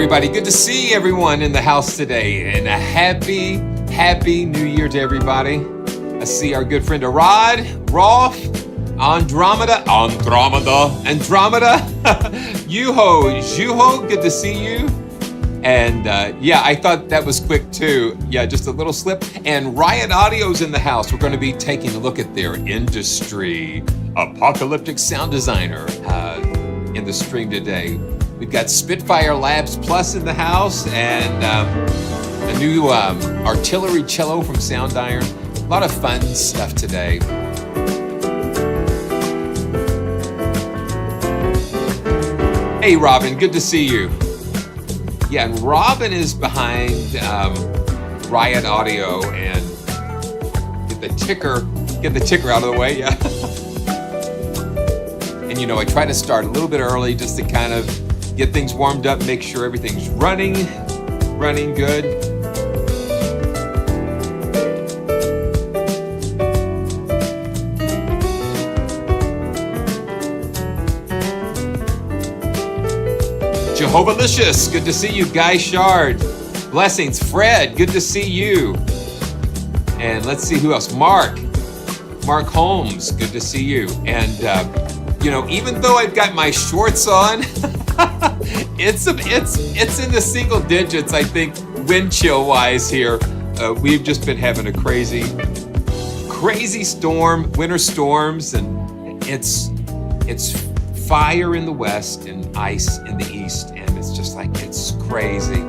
everybody. Good to see everyone in the house today. And a happy New Year to everybody. I see our good friend Arad, Rolf, Andromeda, Juho, good to see you. And yeah, I thought that was quick too. Yeah, just a little slip. And RIOT Audio's in the house. We're going to be taking a look at their industry apocalyptic sound designer in the stream today. We've got Spitfire Labs Plus in the house and a new artillery cello from SOUNDIRON. A lot of fun stuff today. Hey, Robin, good to see you. Yeah, and Robin is behind RIOT Audio, and get the ticker out of the way, yeah. And you know, I try to start a little bit early just to kind of get things warmed up, make sure everything's running good. Jehovalicious, good to see you. Guy Shard, blessings. Fred, good to see you. And let's see who else. Mark Holmes, good to see you. And you know, even though I've got my shorts on, it's in the single digits, I think, wind chill wise here. We've just been having a crazy storm, winter storms, and it's fire in the west and ice in the east, and it's just like, it's crazy.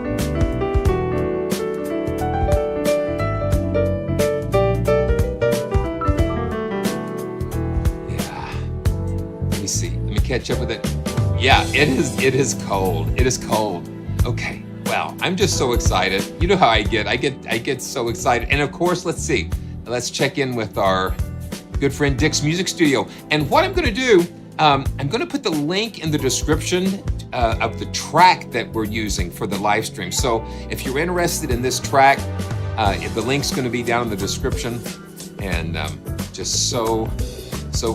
Yeah, let me see, let me catch up with it. Yeah, it is cold. It is cold. Okay, well, I'm just so excited. You know how I get so excited. And of course, let's check in with our good friend Dick's Music Studio. And what I'm gonna do, I'm gonna put the link in the description of the track that we're using for the live stream. So if you're interested in this track, the link's gonna be down in the description. And just so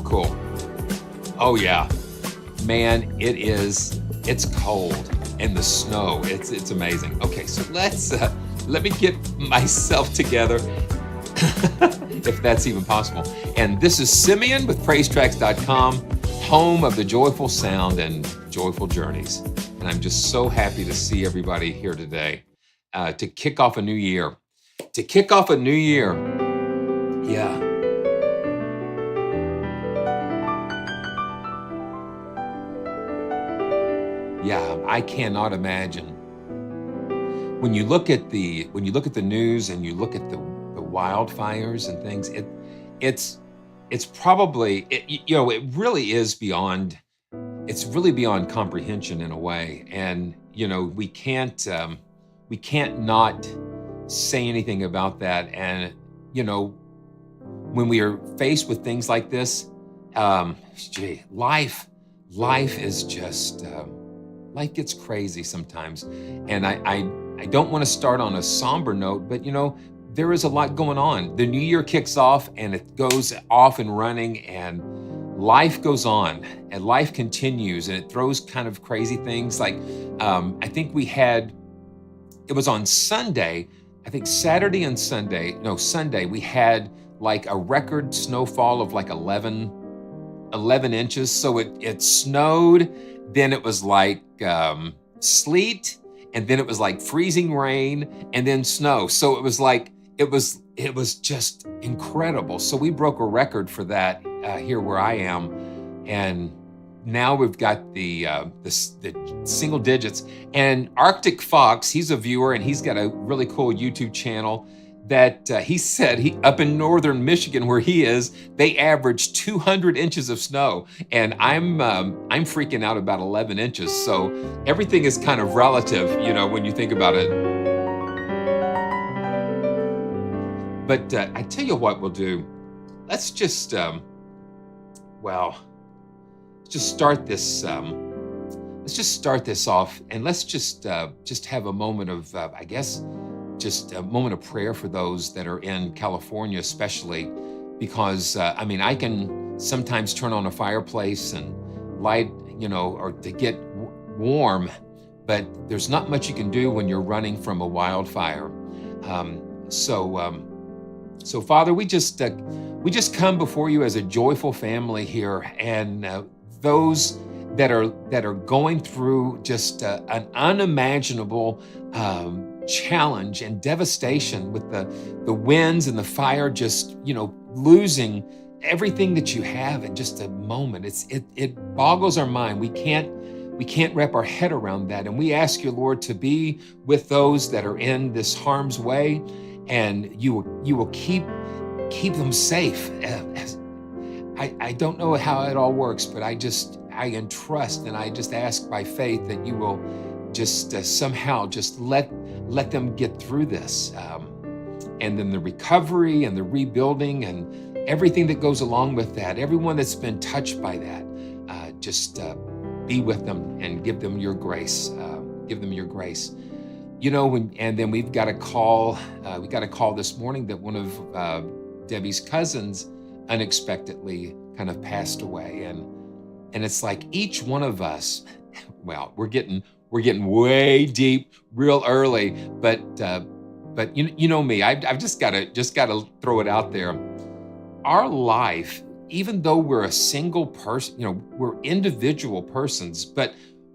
cool. Oh yeah. Man, it's cold, and the snow, it's amazing. Okay, so let me get myself together, if that's even possible. And this is Simeon with PraiseTracks.com, home of the joyful sound and joyful journeys. And I'm just so happy to see everybody here today to kick off a new year. Yeah. Yeah, I cannot imagine. When you look at the news and you look at the wildfires and things, it's probably, you know, it really is beyond. It's really beyond comprehension in a way, and you know, we can't not say anything about that. And you know, when we are faced with things like this, life is just. Life gets crazy sometimes. And I don't want to start on a somber note, but you know, there is a lot going on. The new year kicks off and it goes off and running, and life goes on and life continues, and it throws kind of crazy things. Like, I think it was on Sunday, I think Sunday, we had like a record snowfall of like 11 inches. So it snowed. Then it was like sleet, and then it was like freezing rain, and then snow. So it was like, it was just incredible. So we broke a record for that here where I am. And now we've got the single digits. And Arctic Fox, he's a viewer, and he's got a really cool YouTube channel that he said up in northern Michigan where he is, they average 200 inches of snow, and I'm freaking out about 11 inches. So everything is kind of relative, you know, when you think about it. But I tell you what we'll do. Let's just start this. Let's just start this off, and let's just have a moment of, I guess, just a moment of prayer for those that are in California, especially because, I mean, I can sometimes turn on a fireplace and light, you know, or to get warm, but there's not much you can do when you're running from a wildfire. So Father, we just come before you as a joyful family here, and those that are going through just an unimaginable challenge and devastation with the winds and the fire, just losing everything that you have in just a moment. It boggles our mind. We can't wrap our head around that. And we ask you, Lord, to be with those that are in this harm's way, and you will keep them safe. I don't know how it all works, but I entrust and I just ask by faith that you will just somehow just let them get through this. And then the recovery and the rebuilding and everything that goes along with that, everyone that's been touched by that, just be with them and give them your grace. Give them your grace. And then we've got a call. We got a call this morning that one of Debbie's cousins unexpectedly kind of passed away, and it's like each one of us. Well, we're getting way deep real early, but you know me. I've just got to throw it out there. Our life, even though we're a single person, we're individual persons, but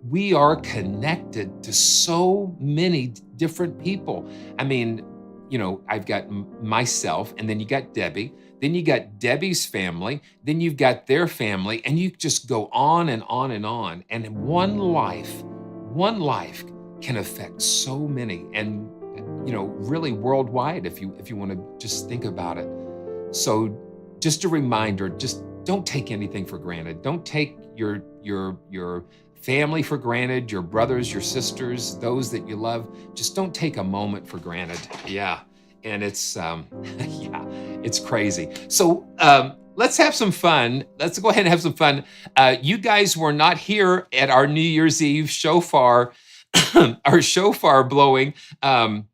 we are connected to so many different people. I mean, I've got myself, and then you got Debbie, then you got Debbie's family, then you've got their family, and you just go on and on and on. And one life can affect so many, and really worldwide, if you want to just think about it. So just a reminder, just don't take anything for granted. Don't take your family for granted, your brothers, your sisters, those that you love. Just don't take a moment for granted. Yeah. And it's, it's crazy. So let's have some fun. Let's go ahead and have some fun. You guys were not here at our New Year's Eve shofar, our shofar blowing. I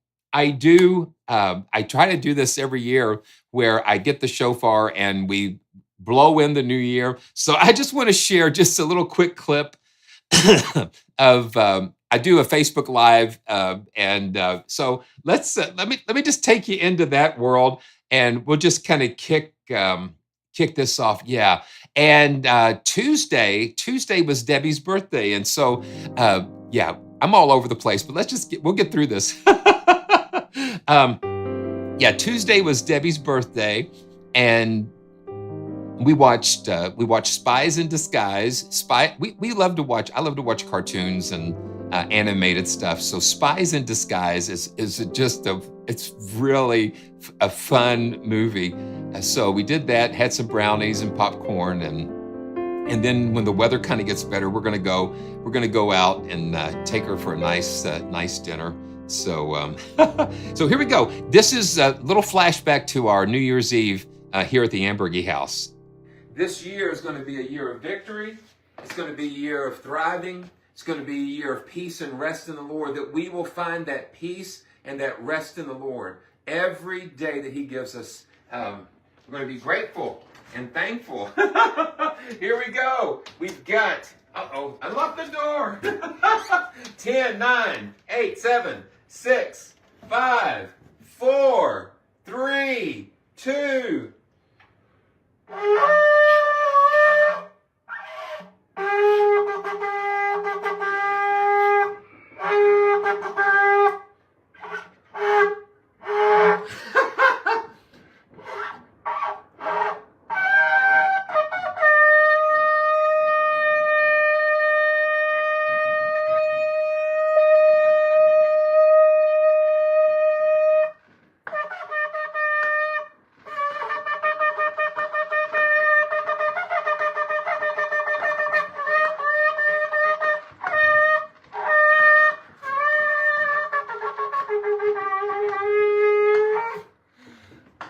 try to do this every year where I get the shofar and we blow in the new year. So I just want to share just a little quick clip of I do a Facebook Live, and so let me just take you into that world, and we'll just kind of kick this off. Yeah, and Tuesday was Debbie's birthday, and so yeah, I'm all over the place, but we'll get through this. Yeah, Tuesday was Debbie's birthday, and we watched Spies in Disguise. We love to watch. I love to watch cartoons and animated stuff. So Spies in Disguise is it's really a fun movie. So we did that, had some brownies and popcorn, and then when the weather kind of gets better, we're gonna go out and take her for a nice dinner. So so here we go. This is a little flashback to our New Year's Eve here at the Ambergy house. This year is going to be a year of victory. It's going to be a year of thriving. It's going to be a year of peace and rest in the Lord, that we will find that peace and that rest in the Lord every day that he gives us. We're going to be grateful and thankful. Here we go. We've got, unlock the door. 10, 9, 8, 7, 6, 5, 4, 3, 2.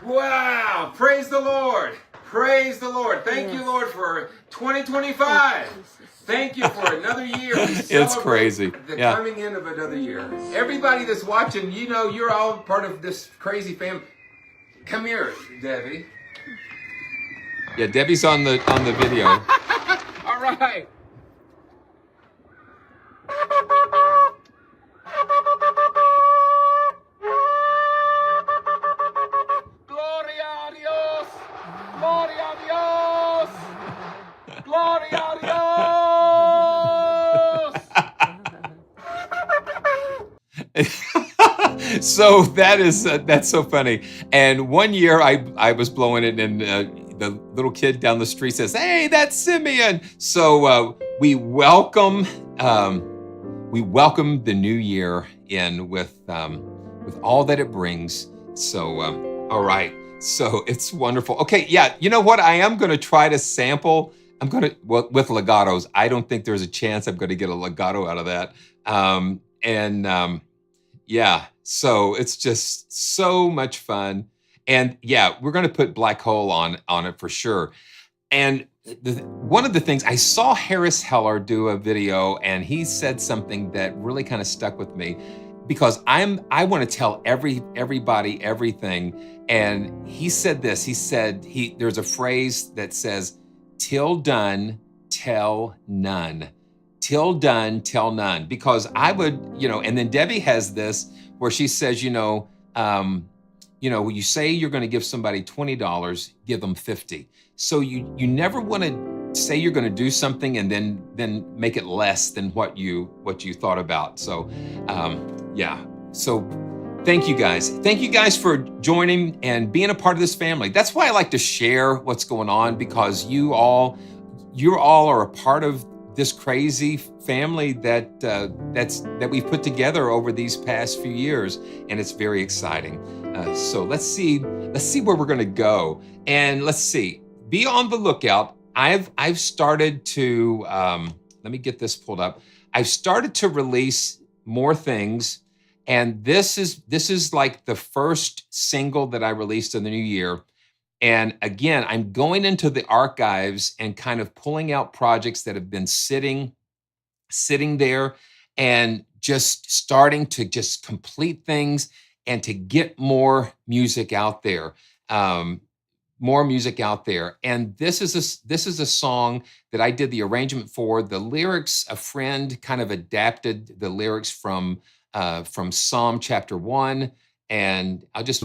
Wow, praise the Lord. Praise the Lord. Thank you, Lord, for 2025. Thank you for another year. It's crazy. The coming in of another year. Everybody that's watching, you're all part of this crazy family. Come here, Debbie. Yeah, Debbie's on the video. All right. So that's so funny. And one year I was blowing it, and the little kid down the street says, "Hey, that's Simeon." So we welcome the new year in with all that it brings. So all right. So it's wonderful. Okay, yeah. You know what? I am going to try to sample. With legatos. I don't think there's a chance I'm going to get a legato out of that. Yeah, so it's just so much fun. And yeah, we're going to put Black Hole on it for sure. And one of the things, I saw Harris Heller do a video, and he said something that really kind of stuck with me, because I want to tell everybody everything. And he said this. He said there's a phrase that says, "Till done, tell none." Till done, tell none. Because I would, and then Debbie has this where she says, when you say you're going to give somebody $20, give them 50. So you never want to say you're going to do something and then make it less than what you thought about. So yeah. So thank you guys. Thank you guys for joining and being a part of this family. That's why I like to share what's going on, because you all are a part of this crazy family that we've put together over these past few years, and it's very exciting. So let's see where we're going to go, and let's see. Be on the lookout. I've started to let me get this pulled up. I've started to release more things, and this is like the first single that I released in the new year. And again, I'm going into the archives and kind of pulling out projects that have been sitting there, and just starting to just complete things and to get more music out there. More music out there. And this is a song that I did the arrangement for. The lyrics, a friend kind of adapted the lyrics from Psalm chapter 1. And I'll just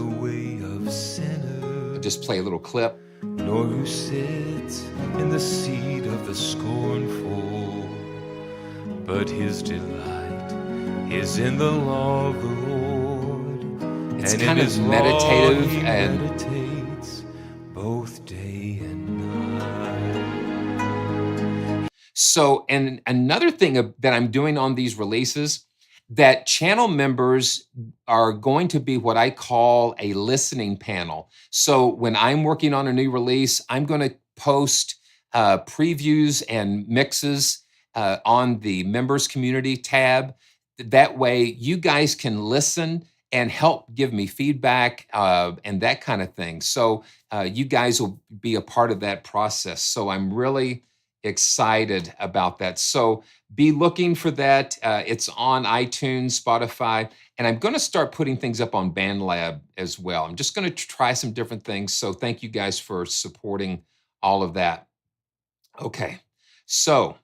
play a little clip. Nor who sits in the seat of the scornful, but his delight is in the law of the Lord. It's kind of meditative, and meditates both day and night. So, and another thing that I'm doing on these releases, that channel members are going to be what I call a listening panel. So when I'm working on a new release, I'm going to post previews and mixes on the members community tab. That way you guys can listen and help give me feedback and that kind of thing. So you guys will be a part of that process. So I'm really excited about that. So be looking for that. It's on iTunes, Spotify, and I'm going to start putting things up on BandLab as well. I'm just going to try some different things. So thank you guys for supporting all of that. Okay. So,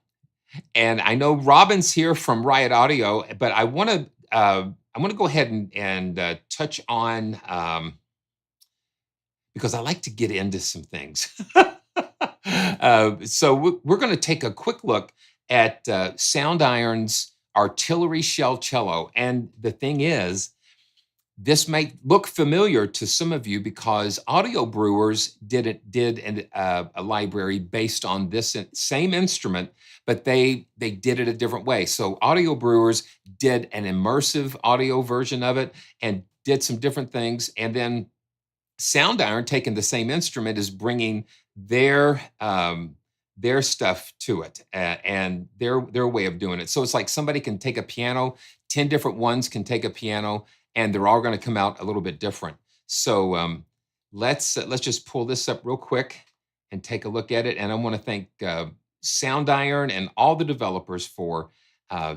and I know Robin's here from Riot Audio, but I want to go ahead and touch on, because I like to get into some things. So we're going to take a quick look at SOUNDIRON's artillery shell cello. And the thing is, this might look familiar to some of you because Audio Brewers did a library based on this same instrument, but they did it a different way. So Audio Brewers did an immersive audio version of it and did some different things. And then SOUNDIRON, taking the same instrument, is bringing their stuff to it and their way of doing it. So it's like somebody can take a piano, 10 different ones can take a piano, and they're all going to come out a little bit different. So let's just pull this up real quick and take a look at it. And I want to thank SOUNDIRON and all the developers for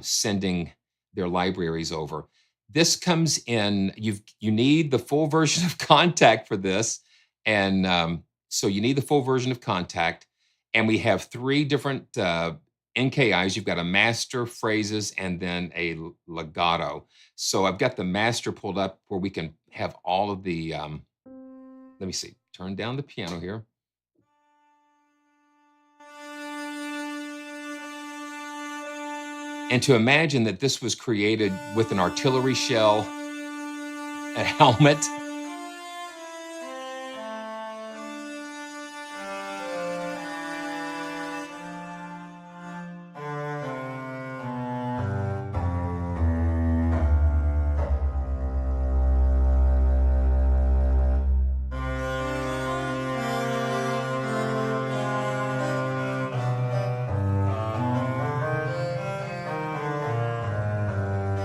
sending their libraries over. This comes in, you need the full version of Contact for this. And so you need the full version of Contact. And we have 3 different NKIs. You've got a master, phrases, and then a legato. So I've got the master pulled up where we can have all of the, let me see, turn down the piano here. And to imagine that this was created with an artillery shell, a helmet.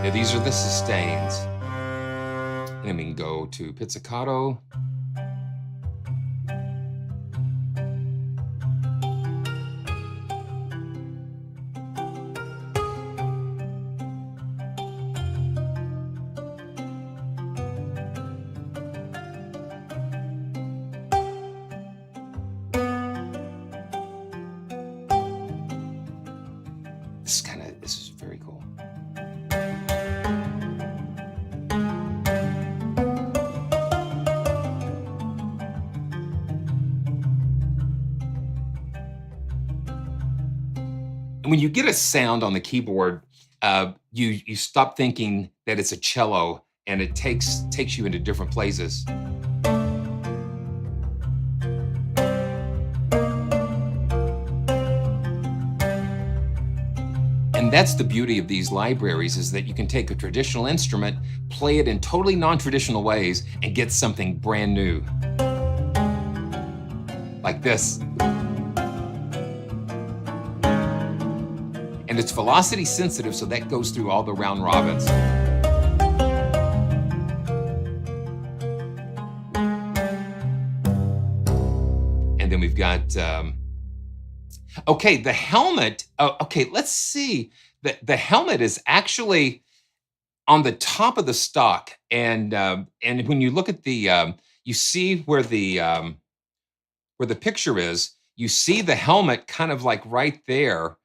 Yeah, these are the sustains. And then we can go to pizzicato. This is very cool. And when you get a sound on the keyboard, you stop thinking that it's a cello, and it takes you into different places. And that's the beauty of these libraries, is that you can take a traditional instrument, play it in totally non-traditional ways, and get something brand new. Like this. And it's velocity sensitive, so that goes through all the round robins. And then we've got, okay, the helmet. Okay, let's see. The helmet is actually on the top of the stock, and when you look at the, you see where the picture is. You see the helmet kind of like right there,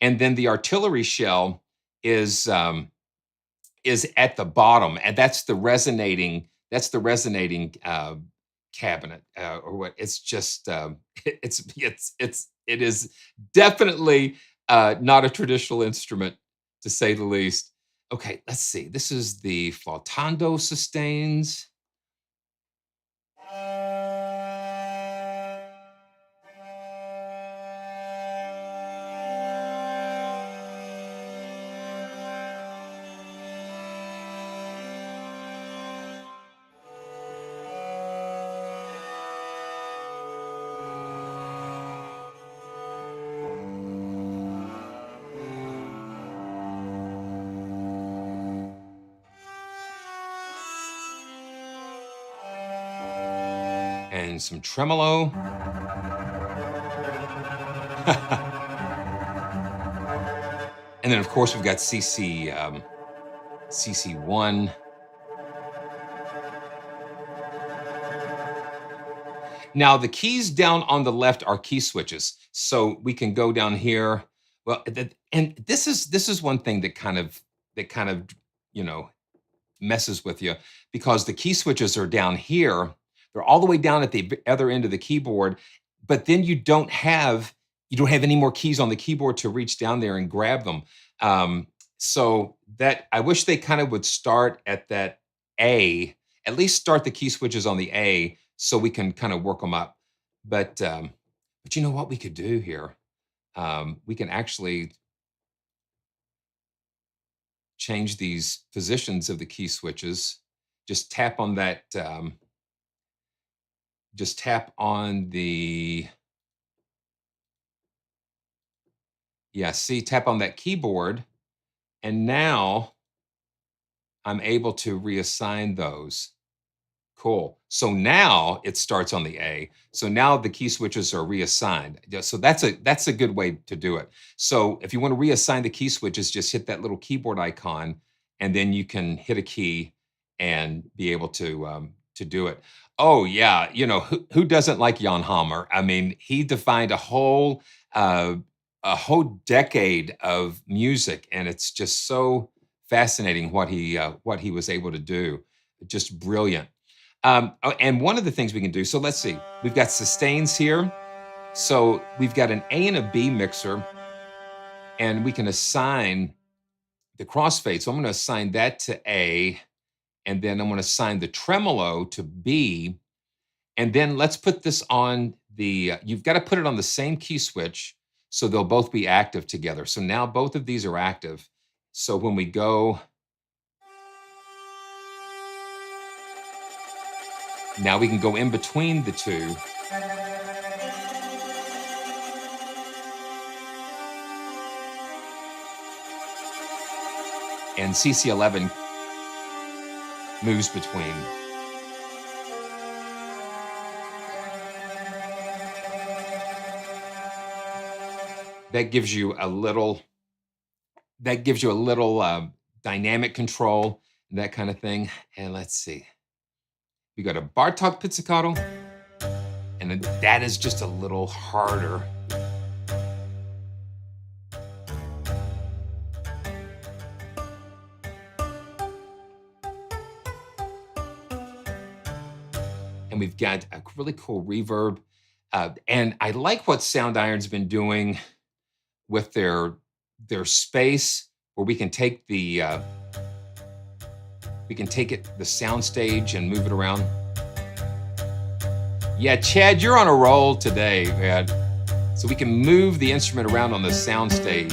and then the artillery shell is at the bottom, and that's the resonating. That's the resonating cabinet, or what? It's just it is definitely not a traditional instrument, to say the least. Okay, let's see. This is the flautando sustains. And some tremolo. And then, of course, we've got CC1. Now, the keys down on the left are key switches, so we can go down here. Well, and this is one thing that kind of messes with you, because the key switches are down here. They're all the way down at the other end of the keyboard, but then you don't have any more keys on the keyboard to reach down there and grab them. So that, I wish they kind of would start at that A, at least start the key switches on the A, so we can kind of work them up. But you know what we could do here? We can actually change these positions of the key switches. Just tap on that. Just tap on the. Yeah, see, tap on that keyboard, and now I'm able to reassign those. Cool. So now it starts on the A. So now the key switches are reassigned. So that's a good way to do it. So if you want to reassign the key switches, just hit that little keyboard icon, and then you can hit a key and be able to do it. Oh yeah, who doesn't like Jan Hammer? I mean, he defined a whole decade of music, and it's just so fascinating what he was able to do. Just brilliant. And one of the things we can do, so let's see, we've got sustains here. So we've got an A and a B mixer, and we can assign the crossfade. So I'm going to assign that to A, and then I'm going to assign the tremolo to B, and then let's put this on the, you've got to put it on the same key switch so they'll both be active together. So now both of these are active. So when we go, now we can go in between the two. And CC11 moves between. That gives you a little dynamic control and that kind of thing. And let's see. We got a Bartok pizzicato, and that is just a little harder. And we've got a really cool reverb. And I like what SOUNDIRON's been doing with their space, where we can take the sound stage and move it around. Yeah, Chad, you're on a roll today, man. So we can move the instrument around on the sound stage.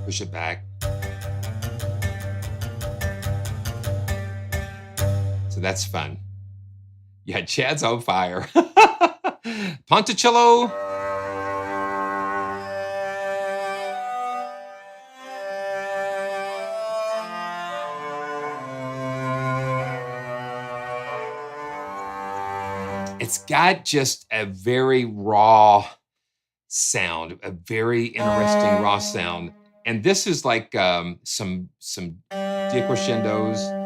Push it back. So that's fun. Yeah, Chad's on fire. Ponticello. It's got just a very raw sound, a very interesting raw sound. And this is like some decrescendos.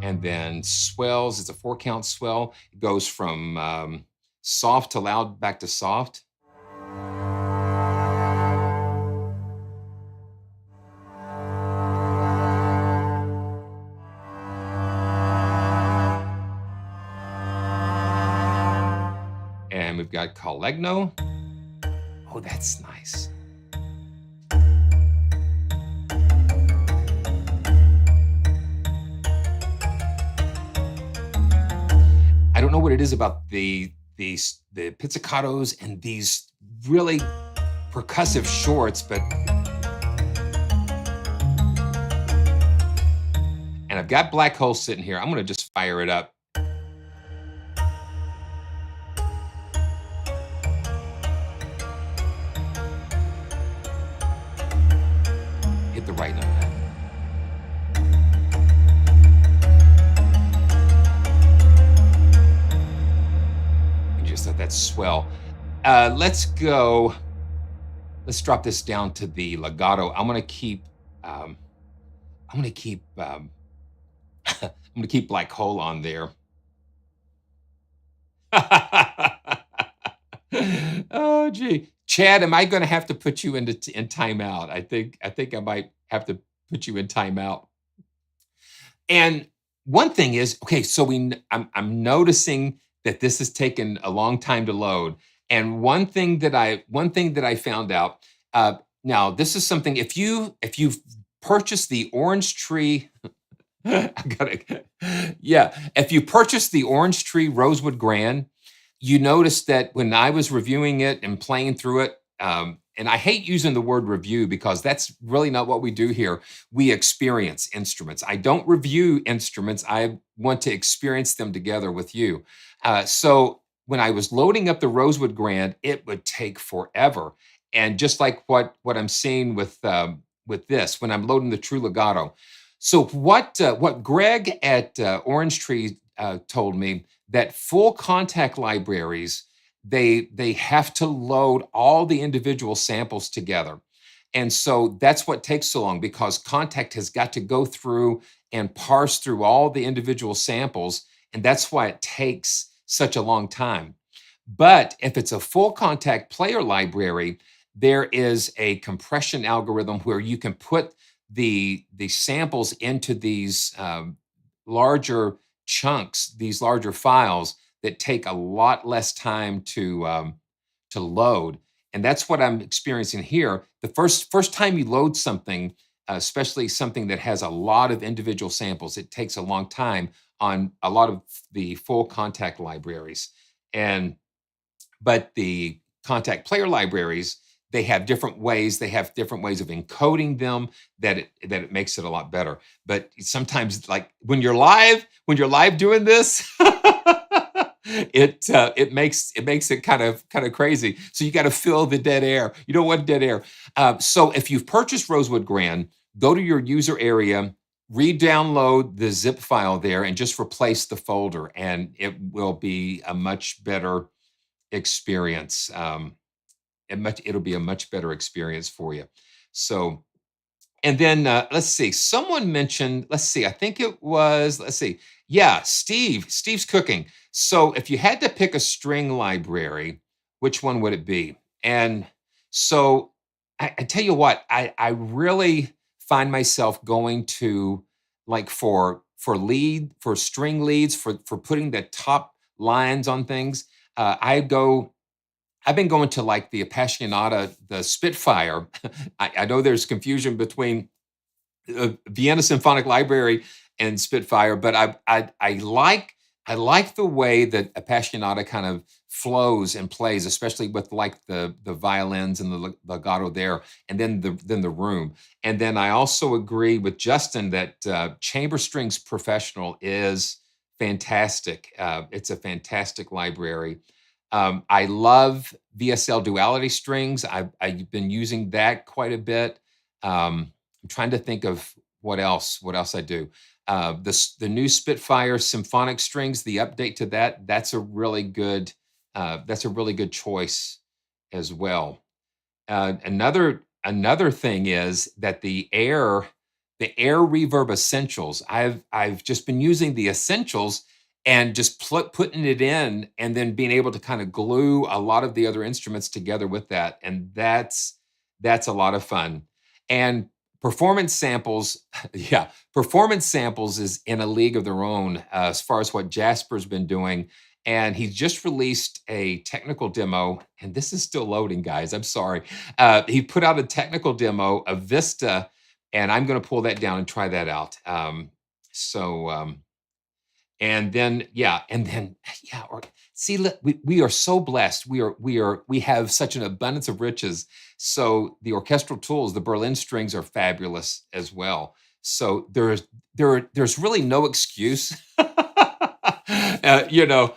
And then swells, it's a 4-count swell. It goes from soft to loud back to soft. And we've got Collegno. Oh, that's nice. I don't know what it is about the pizzicatos and these really percussive shorts, but and I've got Black Hole sitting here. I'm going to just fire it up. Hit the right note. That's swell. Let's go. Let's drop this down to the legato. I'm gonna keep. I'm gonna keep Black Hole on there. Oh, gee, Chad, am I gonna have to put you in timeout? I think I might have to put you in timeout. And one thing is, okay, so I'm noticing that this has taken a long time to load. And one thing that I found out, now this is something, if you've purchased the Orange Tree, if you purchased the Orange Tree Rosewood Grand, you notice that when I was reviewing it and playing through it, and I hate using the word review because that's really not what we do here. We experience instruments. I don't review instruments. I want to experience them together with you. So when I was loading up the Rosewood Grand, it would take forever. And just like what I'm seeing with this, when I'm loading the True Legato. So what Greg at Orange Tree told me, that full contact libraries, they have to load all the individual samples together. And so that's what takes so long, because Kontakt has got to go through and parse through all the individual samples. And that's why it takes such a long time. But if it's a full Kontakt player library, there is a compression algorithm where you can put the samples into these larger chunks, these larger files that take a lot less time to load. And that's what I'm experiencing here. The first time you load something, especially something that has a lot of individual samples, it takes a long time on a lot of the full contact libraries. And but the contact player libraries, they have different ways. They have different ways of encoding them that it makes it a lot better. But sometimes, like when you're live doing this, it makes it kind of crazy. So you got to fill the dead air. You don't want dead air. So if you've purchased Rosewood Grand, go to your user area, re-download the zip file there, and just replace the folder, and it will be a much better experience. It'll be a much better experience for you. So, and then let's see. Someone mentioned. Let's see. I think it was. Let's see. Yeah, Steve. Steve's cooking. So, if you had to pick a string library, which one would it be? And so, I tell you what. I really find myself going to, like, for string leads, for putting the top lines on things. I've been going to, like, the Appassionata, the Spitfire. I know there's confusion between Vienna Symphonic Library and Spitfire, but I like the way that Appassionata kind of flows and plays, especially with, like, the violins and the legato there, and then the room. And then I also agree with Justin that Chamber Strings Professional is fantastic. It's a fantastic library. I love VSL Duality Strings. I've been using that quite a bit. I'm trying to think of what else I do. The new Spitfire Symphonic Strings, the update to that's a really good choice as well. Another thing is that the Air Reverb Essentials. I've just been using the Essentials and just putting it in, and then being able to kind of glue a lot of the other instruments together with that, and that's a lot of fun. And Performance Samples, yeah, Performance Samples is in a league of their own as far as what Jasper's been doing. And he just released a technical demo, and this is still loading, guys. I'm sorry. He put out a technical demo of Vista, and I'm going to pull that down and try that out. And then, yeah, see, we are so blessed. We have such an abundance of riches. So the orchestral tools, the Berlin strings, are fabulous as well. So there's really no excuse, you know.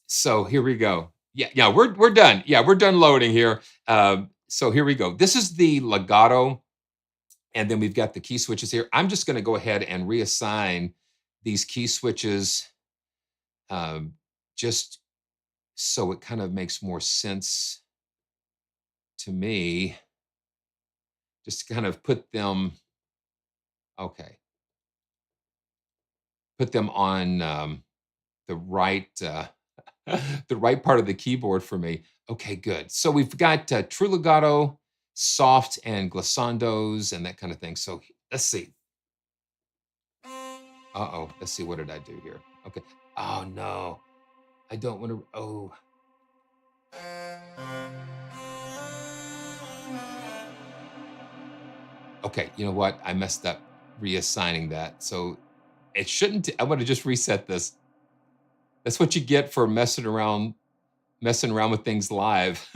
So here we go. Yeah, we're done. Yeah, we're done loading here. So here we go. This is the legato, and then we've got the key switches here. I'm just going to go ahead and reassign these key switches, just so it kind of makes more sense to me, just to kind of put them on the right the right part of the keyboard for me. Okay, good. So we've got true legato, soft, and glissandos, and that kind of thing. So let's see. Let's see. What did I do here? Okay. Oh, no. I don't want to. Oh. Okay. You know what? I messed up reassigning that. So it shouldn't. I want to just reset this. That's what you get for messing around with things live.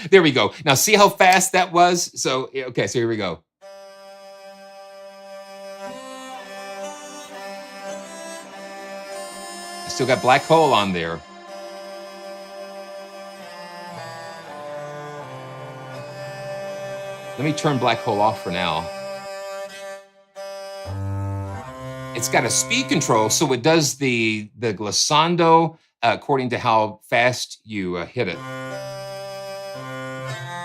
There we go. Now, see how fast that was? So, okay. So here we go. Still got Black Hole on there. Let me turn Black Hole off for now. It's got a speed control, so it does the glissando according to how fast you hit it.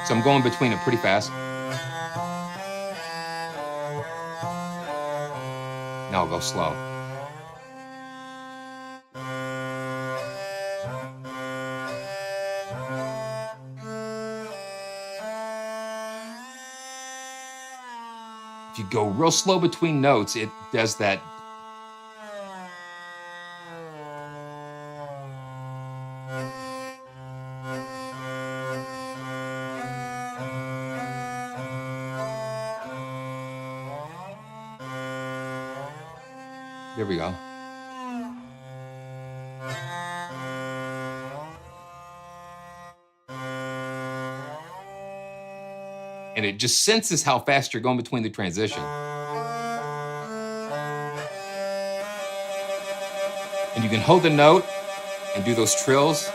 So I'm going between it pretty fast. Now I'll go slow. if you go real slow between notes, it does that. There we go. And it just senses how fast you're going between the transition. And you can hold the note and do those trills.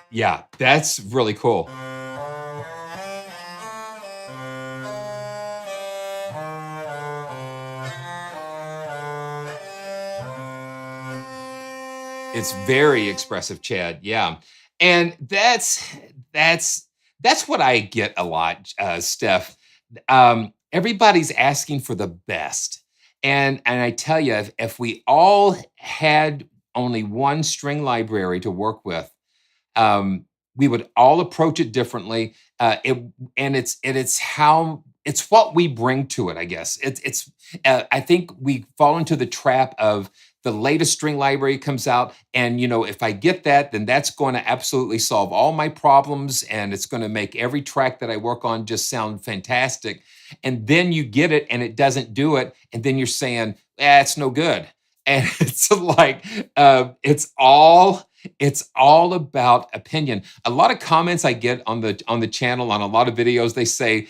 Yeah, that's really cool. It's very expressive, Chad. Yeah, and that's that's what I get a lot, Steph. Everybody's asking for the best, and I tell you, if we all had only one string library to work with, we would all approach it differently. It's how it's what we bring to it. I guess I think we fall into the trap of the latest string library comes out, and if I get that, then that's going to absolutely solve all my problems, and it's going to make every track that I work on just sound fantastic. And then you get it, and it doesn't do it, and then you're saying, it's no good. And it's like it's all about opinion. A lot of comments I get on the channel on a lot of videos, they say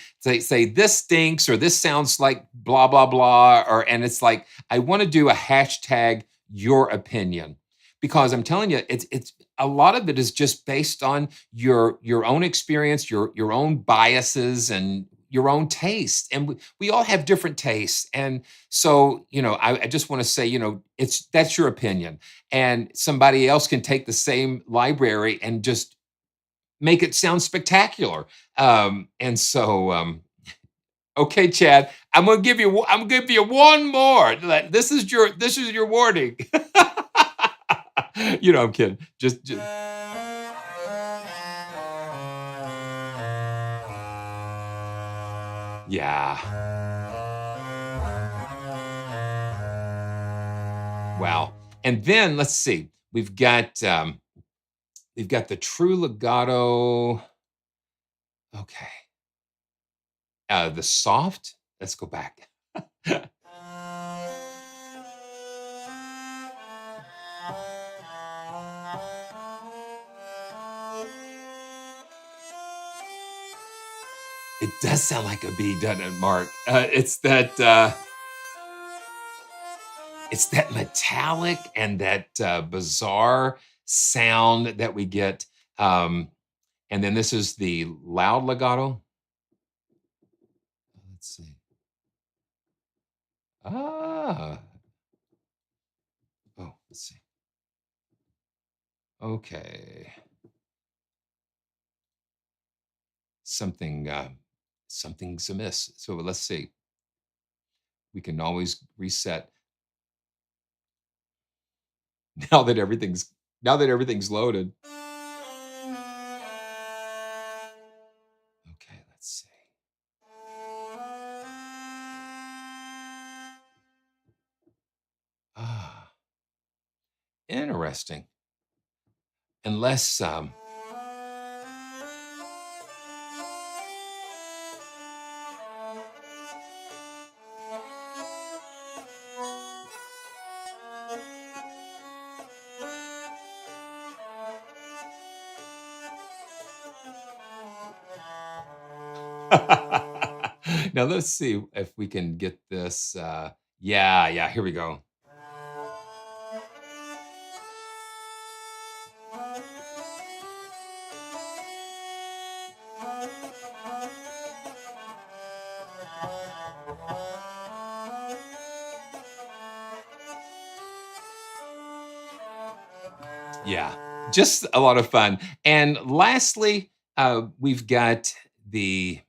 this stinks or this sounds like blah blah blah, and it's like I want to do a hashtag your opinion, because I'm telling you, it's a lot of it is just based on your own experience, your own biases, and your own taste. And we all have different tastes. And so, I just want to say, that's your opinion. And somebody else can take the same library and just make it sound spectacular. Okay, Chad, I'm gonna give you one more. This is your warning. I'm kidding. Just yeah. Wow. And then let's see. We've got the true legato. Okay. The soft. Let's go back. It does sound like a B, doesn't it, Mark? It's that metallic and that bizarre sound that we get. And then this is the loud legato. Let's see. Ah. Oh, let's see. Okay. Something's amiss. So let's see. We can always reset now that everything's loaded. Okay, let's see. Ah, interesting. Unless now let's see if we can get this. Yeah, here we go. Yeah, just a lot of fun. And lastly, the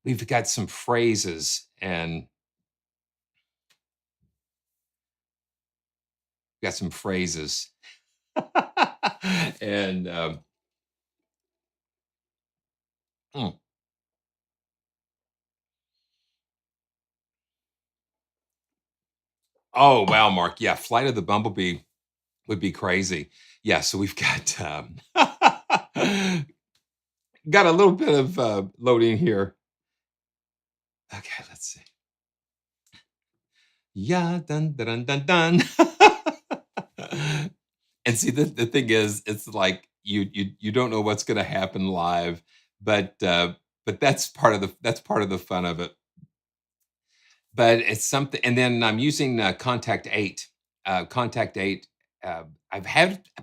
we've got some phrases, and got some phrases. And mm. Oh wow, Mark. Yeah, Flight of the Bumblebee would be crazy. Yeah, so we've got got a little bit of loading here. Okay, let's see. Yeah, dun dun dun dun. And see, the thing is, it's like you don't know what's going to happen live, but that's part of the fun of it. But it's something, and then I'm using Contact 8. Contact 8. I've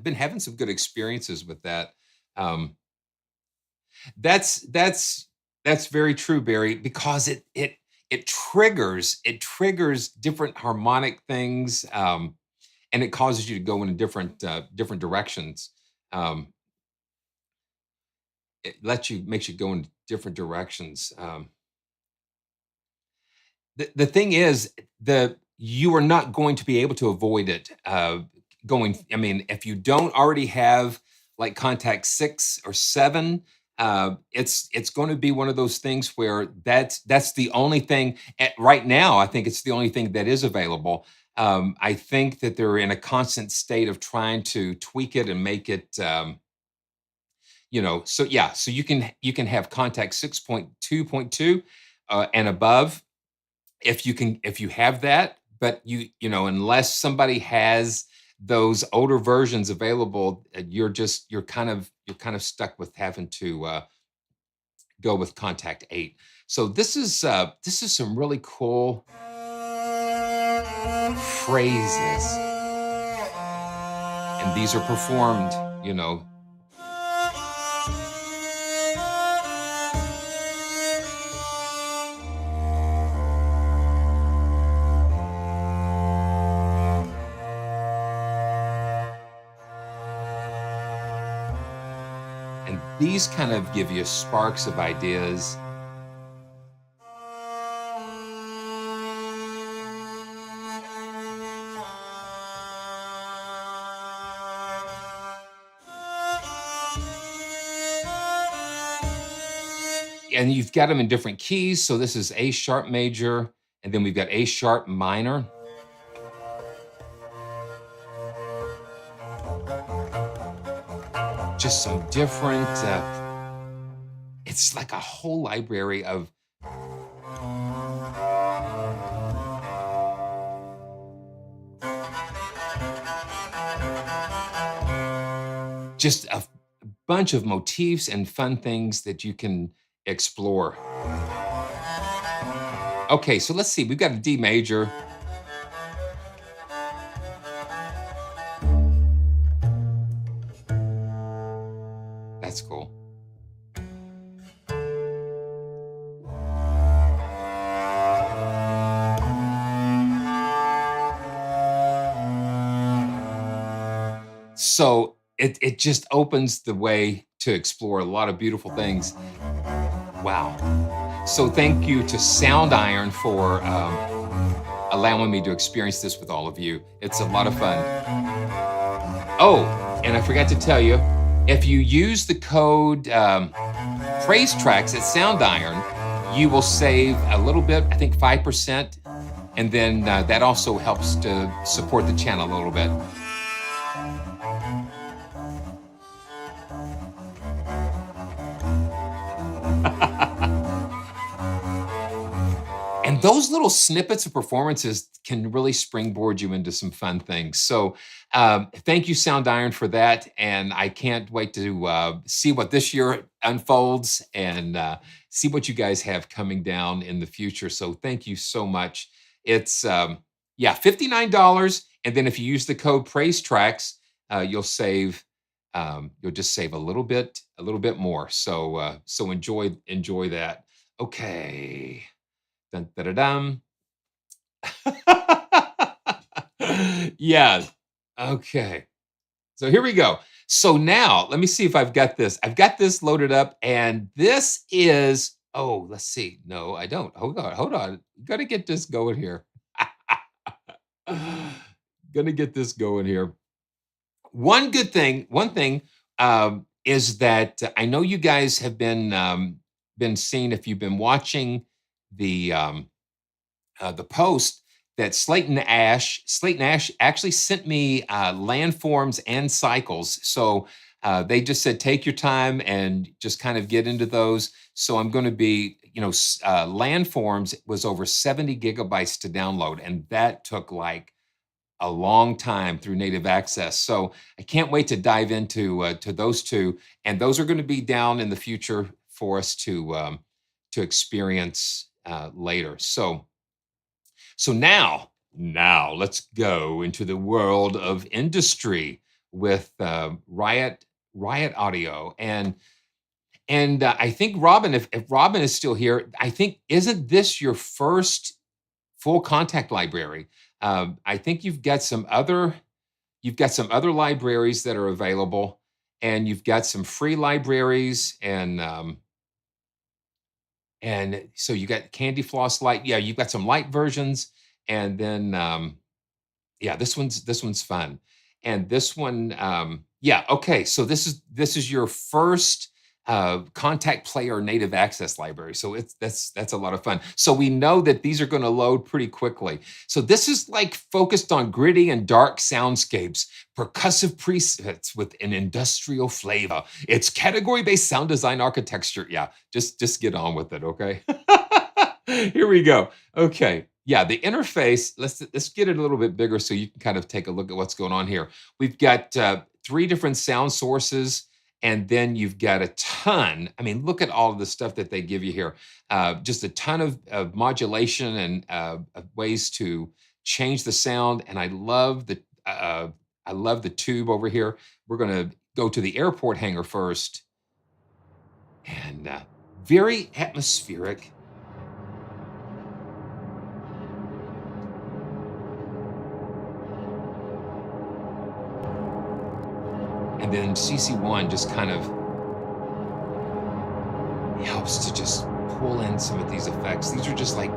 been having some good experiences with that. Um, that's very true, Barry, because it triggers different harmonic things, and it causes you to go in different directions. Um, it makes you go in different directions. The thing is, the you are not going to be able to avoid it. I mean, if you don't already have like Contact 6 or 7, it's going to be one of those things where that's the only thing right now. I think it's the only thing that is available. I think that they're in a constant state of trying to tweak it and make it. So yeah, so you can have Contact 6.2.2 and above if you have that, but unless somebody has those older versions available, you're kind of stuck with having to go with Contact 8. So this is some really cool phrases, and these are performed, you know. And these kind of give you sparks of ideas. And you've got them in different keys. So this is A sharp major, and then we've got A sharp minor. Just some different, it's like a whole library of just a bunch of motifs and fun things that you can explore. Okay, so let's see. We've got a D major. That's cool. So it just opens the way to explore a lot of beautiful things. Wow. So thank you to SOUNDIRON for allowing me to experience this with all of you. It's a lot of fun. Oh, and I forgot to tell you, if you use the code Praise Tracks at SOUNDIRON, you will save a little bit, I think 5%, and then that also helps to support the channel a little bit. And those little snippets of performances can really springboard you into some fun things. So thank you, SOUNDIRON, for that. And I can't wait to see what this year unfolds and see what you guys have coming down in the future. So thank you so much. It's, $59. And then if you use the code Praise Tracks, you'll just save a little bit more. So enjoy that. Okay. Dun, da, da, dum. Yeah. Okay. So here we go. So now let me see if I've got this. I've got this loaded up, and this is, oh, let's see. No, I don't. Hold on. You got to get this going here. gonna get this going here. One thing is that I know you guys have been seeing, if you've been watching the post, that Slayton Ash actually sent me landforms and cycles. So they just said take your time and just kind of get into those. So I'm going to be, landforms was over 70 gigabytes to download, and that took like a long time through native access. So I can't wait to dive into to those two, and those are going to be down in the future for us to experience later. So now let's go into the world of industry with Riot Audio, and I think Robin, if Robin is still here, I think, isn't this your first full contact library? I think you've got some other libraries that are available, and you've got some free libraries, and so you got Candy Floss Lite. Yeah, you've got some light versions, and then yeah, this one's fun, and this one, yeah, okay. So this is your first contact player native access library. So that's a lot of fun. So we know that these are going to load pretty quickly. So this is like focused on gritty and dark soundscapes, percussive presets with an industrial flavor. It's category-based sound design architecture. Yeah, just get on with it, okay? Here we go. Okay. Yeah, the interface, let's get it a little bit bigger so you can kind of take a look at what's going on here. We've got 3 different sound sources, and then you've got a ton. I mean, look at all of the stuff that they give you here. Just a ton of modulation and ways to change the sound. And I love the tube over here. We're going to go to the airport hangar first, and very atmospheric. And then CC1 just kind of helps to just pull in some of these effects. These are just like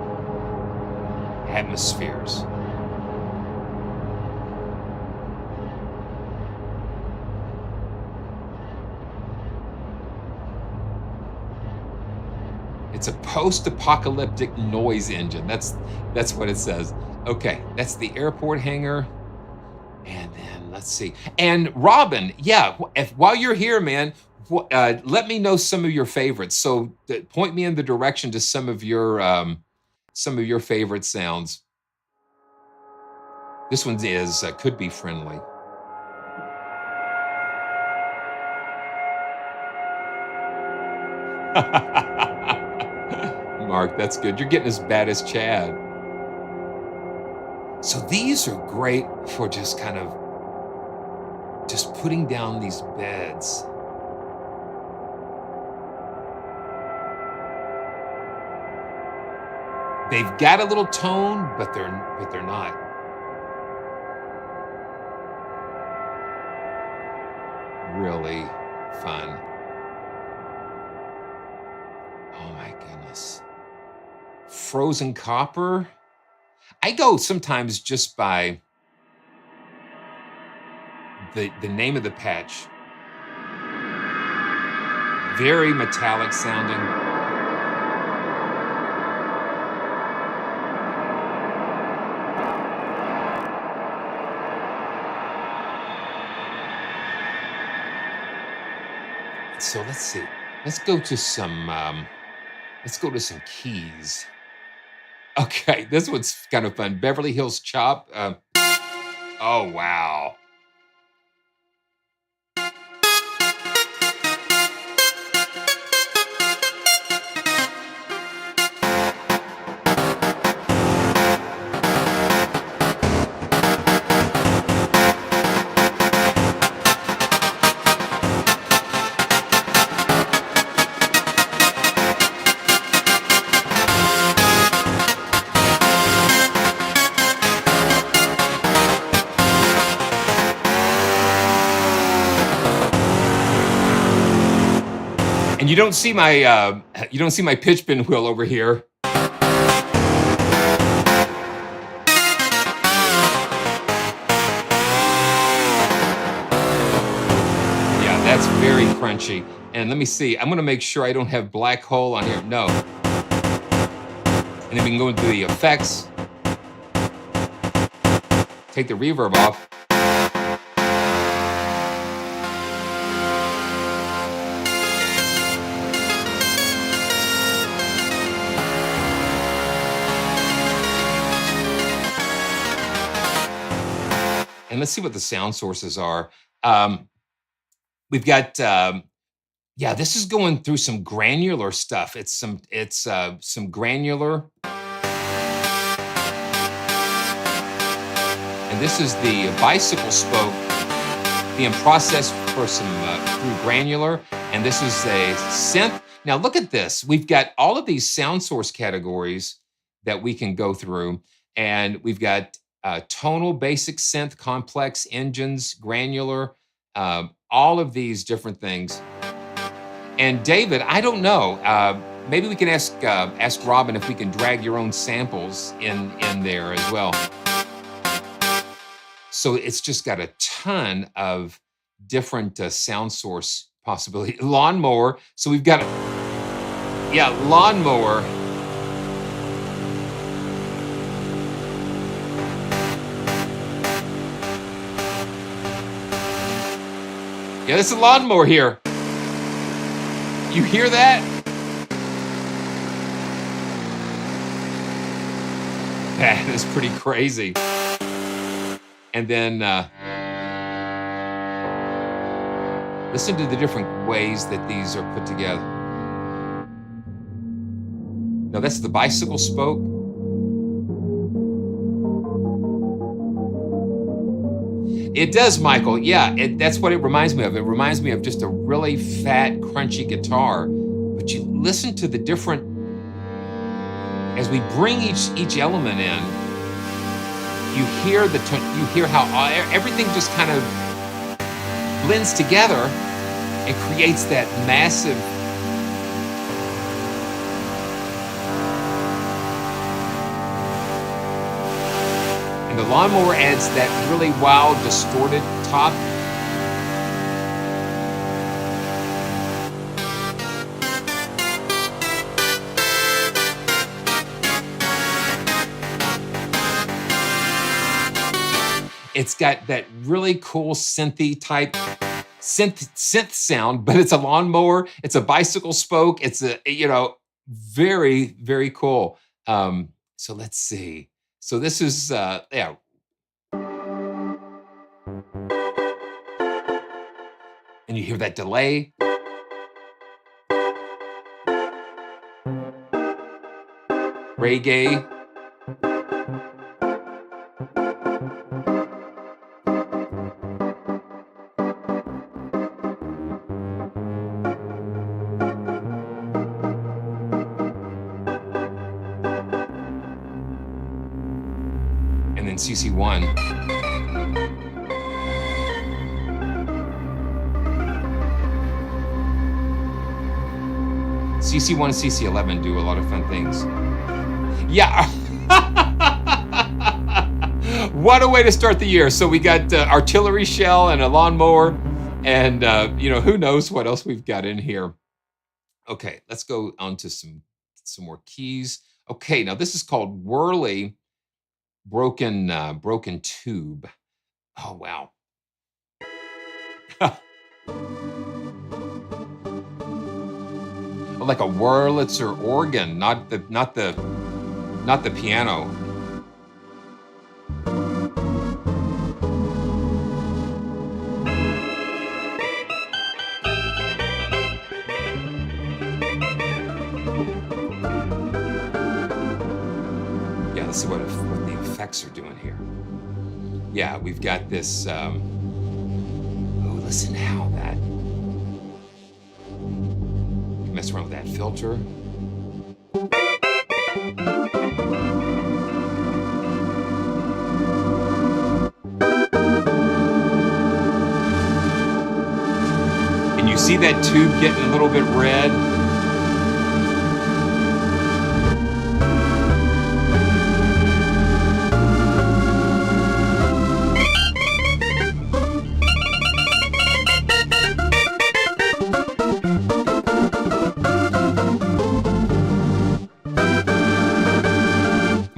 atmospheres. It's a post-apocalyptic noise engine. That's what it says. Okay, that's the airport hangar. And then let's see. And Robin, yeah, while you're here, man, let me know some of your favorites. So point me in the direction to some of your favorite sounds. This one is could be friendly. Mark, that's good. You're getting as bad as Chad. So these are great for just kind of just putting down these beds. They've got a little tone, but they're not. Really fun. Oh my goodness. Frozen copper. I go sometimes just by the name of the patch. Very metallic sounding. So let's see. Let's go to some keys. Okay, this one's kind of fun. Beverly Hills Chop. Oh, wow. And you don't see my pitch bend wheel over here. very crunchy. And let me see, I'm gonna make sure I don't have black hole on here. No. And then we can go into the effects. Take the reverb off. And let's see what the sound sources are. We've got, yeah, this is going through some granular stuff. It's some granular. And this is the bicycle spoke being processed for some through granular. And this is a synth. Now look at this. We've got all of these sound source categories that we can go through. And we've got tonal, basic synth, complex, engines, granular, all of these different things. And David, I don't know. Maybe we can ask Robin if we can drag your own samples in there as well. So it's just got a ton of different sound source possibility. Lawnmower. So we've got, yeah, lawnmower. Yeah, this is a lawnmower here. You hear that? That is pretty crazy. And then listen to the different ways that these are put together. Now that's the bicycle spoke. It does, Michael. Yeah, that's what it reminds me of. It reminds me of just a really fat, crunchy guitar. But you listen to the different, as we bring each element in, you hear how everything just kind of blends together and creates that massive. And the lawnmower adds that really wild, distorted top. It's got that really cool synthy type synth sound, but it's a lawnmower. It's a bicycle spoke. It's a, very, very cool. So let's see. So this is, yeah. And you hear that delay. Reggae. And then CC1. CC1 and CC11 do a lot of fun things. Yeah. What a way to start the year. So we got artillery shell and a lawnmower, and who knows what else we've got in here. Okay, let's go on to some more keys. Okay, now this is called Whirly Broken Tube. Oh wow. Like a Wurlitzer organ, not the piano. Yeah, let's see what the effects are doing here. Yeah, we've got this. Oh, listen how that. Mess around with that filter. And you see that tube getting a little bit red.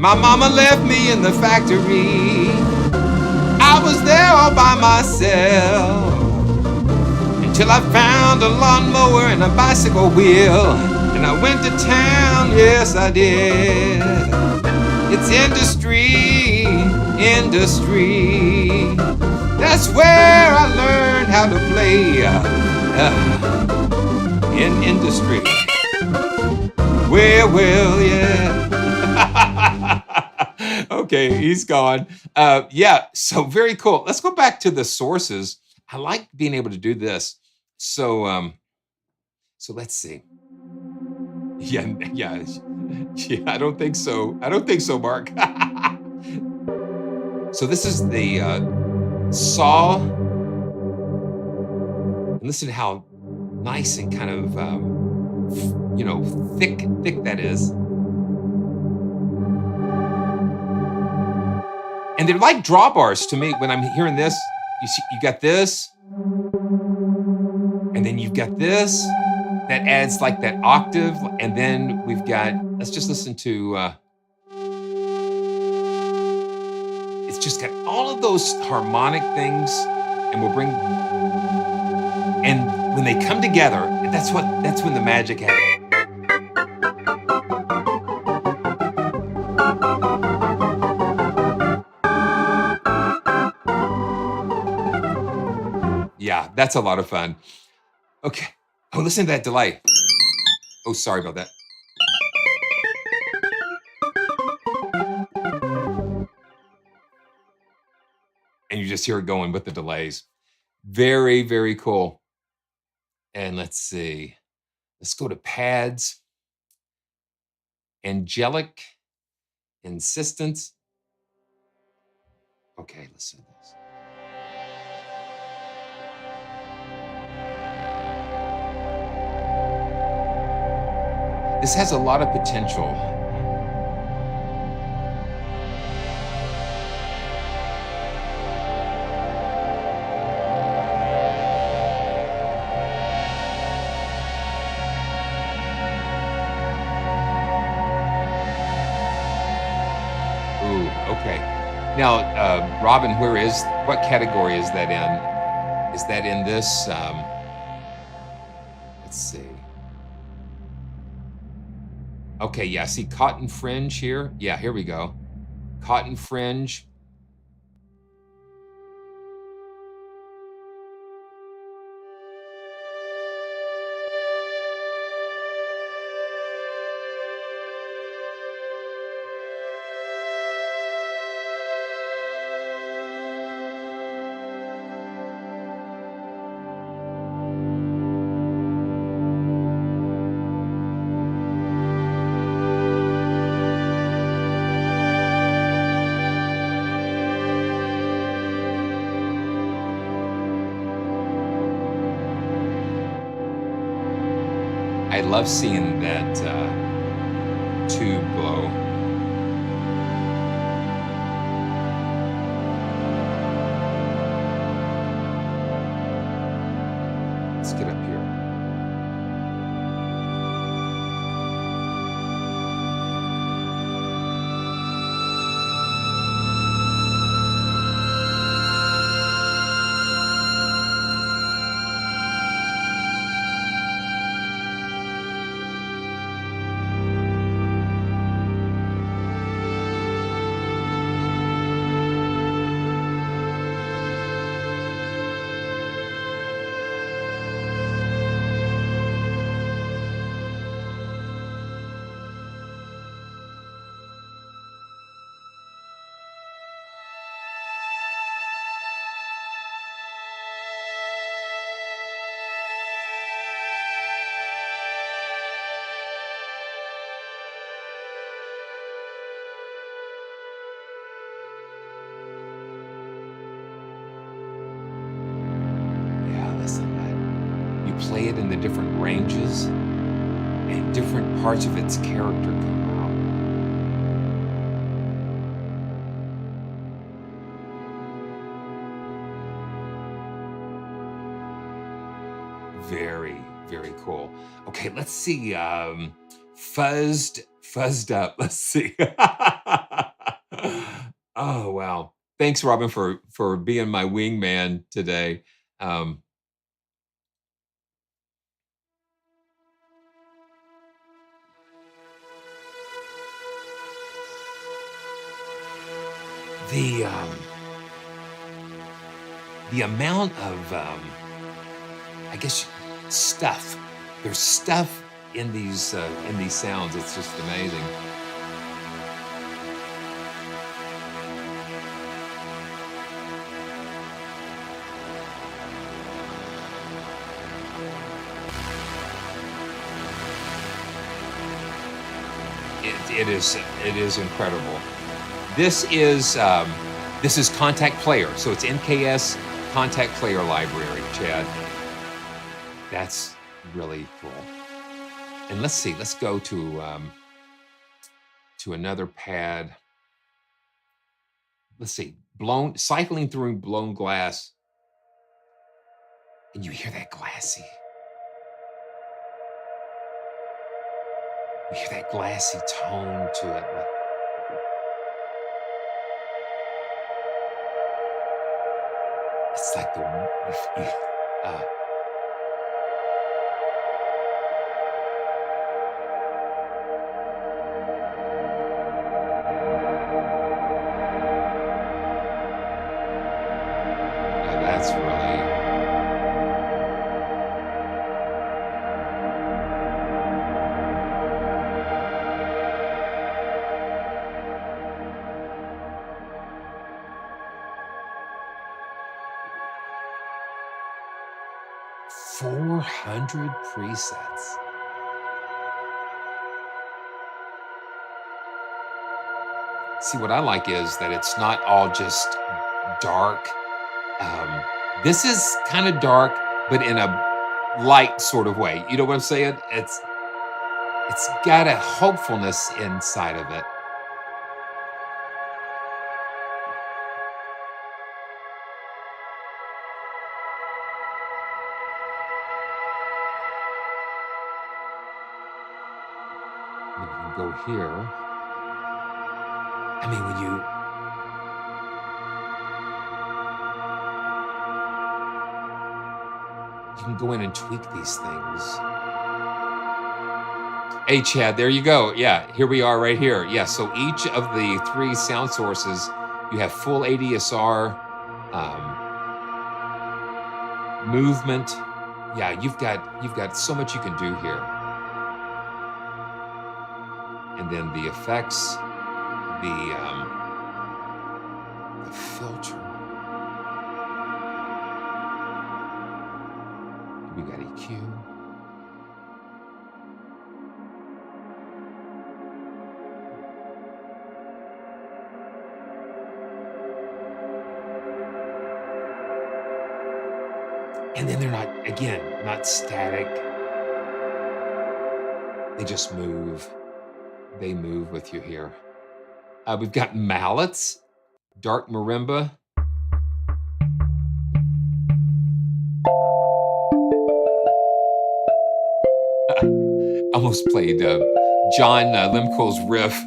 My mama left me in the factory. I was there all by myself until I found a lawnmower and a bicycle wheel. And I went to town, yes I did. It's industry, industry. That's where I learned how to play in industry. Well, yeah. Okay, he's gone. Yeah, so very cool. Let's go back to the sources. I like being able to do this. So let's see. Yeah. I don't think so. I don't think so, Mark. So this is the saw. And listen to how nice and kind of thick that is. And they're like drawbars to me when I'm hearing this. You see, you got this, and then you've got this. That adds like that octave, and then we've got. Let's just listen to. It's just got all of those harmonic things, and we'll bring. And when they come together, that's when the magic happens. Yeah, that's a lot of fun. Okay. Oh, listen to that delay. Oh, sorry about that. And you just hear it going with the delays. Very, very cool. And let's see. Let's go to pads. Angelic insistence. Okay, listen to this. This has a lot of potential. Ooh, okay. Now, Robin, what category is that in? Is that in this? Let's see. Okay, yeah, see cotton fringe here? Yeah, here we go. Cotton fringe. I love seeing that tube glow. Let's get up here. Play it in the different ranges, and different parts of its character come out. Very, very cool. Okay, let's see. Fuzzed up. Let's see. Thanks, Robin, for being my wingman today. Um, the the amount of I guess stuff. There's stuff in these sounds. It's just amazing. It is incredible. This is Contact Player, so it's NKS Contact Player Library, Chad. That's really cool. And let's see. Let's go to another pad. Let's see. Cycling through blown glass, and you hear that glassy. You hear that glassy tone to it. It's like yeah, that's really. 400 presets. See, what I like is that it's not all just dark. This is kind of dark, but in a light sort of way. You know what I'm saying? It's got a hopefulness inside of it. You can go here. I mean, when you can go in and tweak these things. Hey, Chad, there you go. Yeah, here we are right here. Yeah, so each of the 3 sound sources, you have full ADSR, movement. Yeah, you've got so much you can do here. And then the effects, the filter. We got EQ. And then they're not static. They just move. They move with you here. We've got mallets, dark marimba. Almost played John Lemko's riff.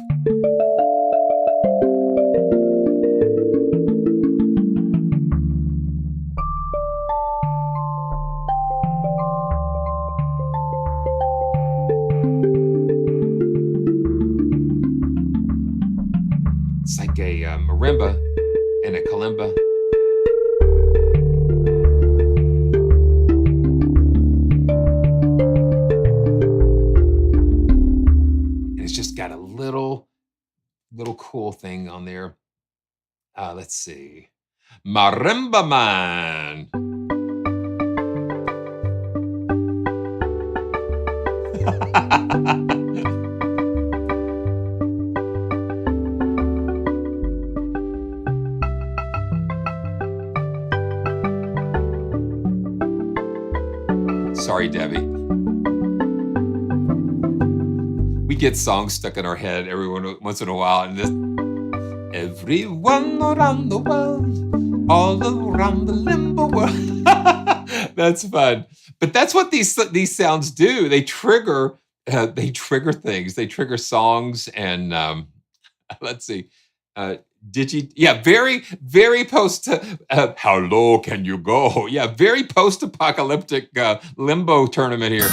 It's like a marimba and a kalimba. Got a little cool thing on there. Let's see. Marimba Man. Sorry, Debbie. We get songs stuck in our head once in a while, and this everyone around the world, all around the limbo world. That's fun. But that's what these sounds do. They trigger things. They trigger songs, and let's see. Yeah, very post. How low can you go? Yeah, very post-apocalyptic limbo tournament here.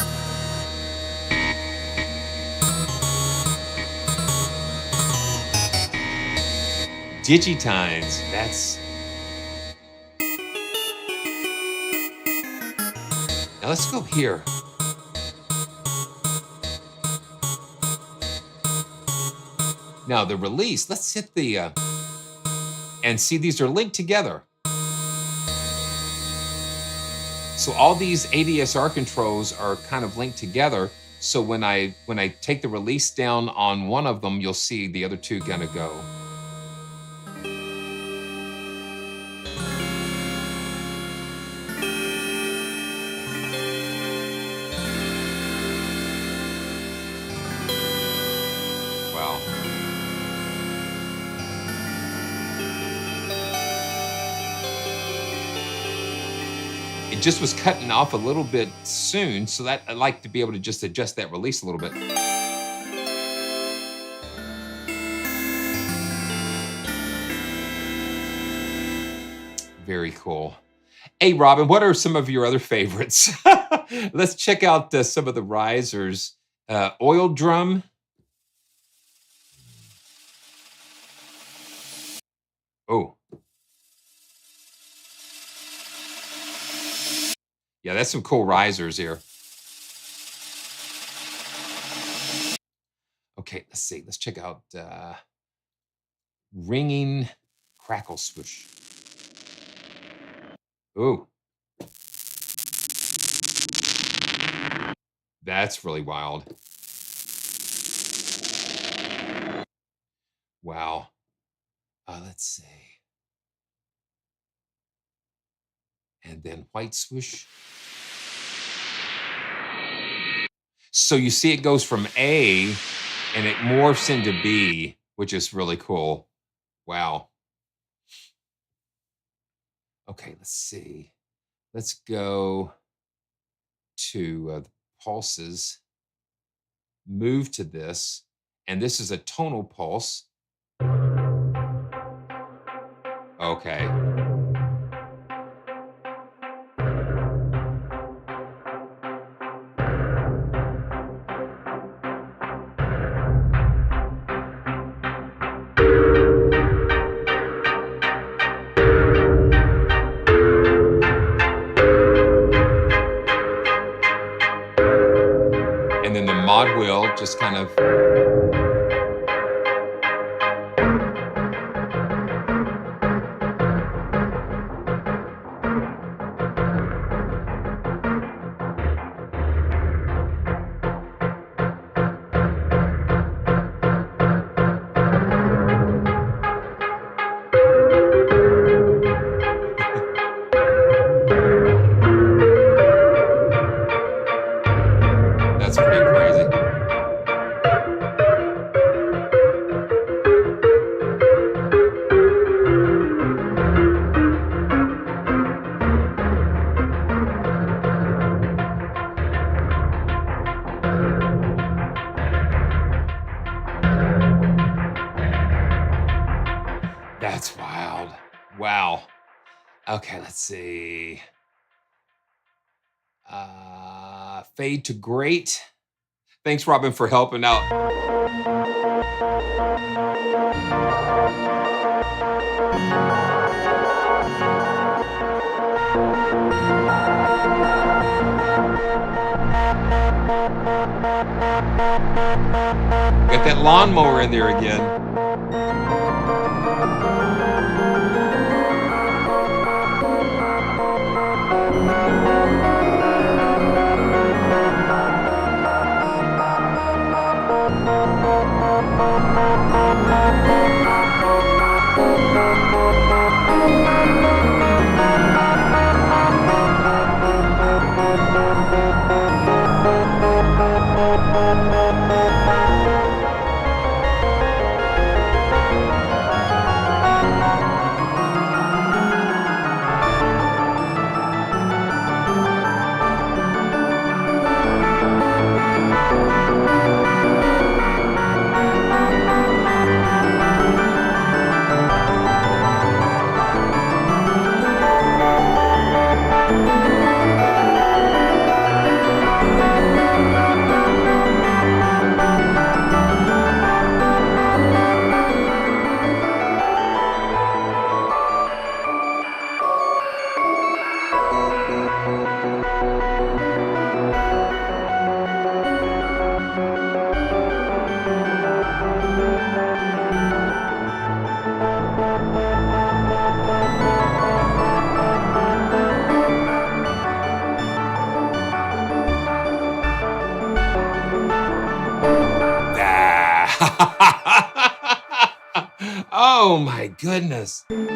Digitines. That's. Now let's go here. Now the release. Let's hit the. And see, these are linked together. So all these ADSR controls are kind of linked together. So when I take the release down on one of them, you'll see the other two gonna go. Wow. It just was cutting off a little bit soon, so that I'd like to be able to just adjust that release a little bit. Very cool. Hey, Robin, what are some of your other favorites? Let's check out some of the risers. Oil drum. Oh. Yeah, that's some cool risers here. Okay, let's see. Let's check out ringing crackle swoosh. Ooh. That's really wild. Wow. Let's see. And then white swoosh. So you see it goes from A and it morphs into B, which is really cool. Wow. Okay, let's see. Let's go to the pulses. Move to this. And this is a tonal pulse. Okay. And then the mod wheel just kind of. That's pretty crazy. That's wild. Wow. Okay, let's see. Fade to great. Thanks, Robin, for helping out. Got that lawnmower in there again. Oh my goodness. And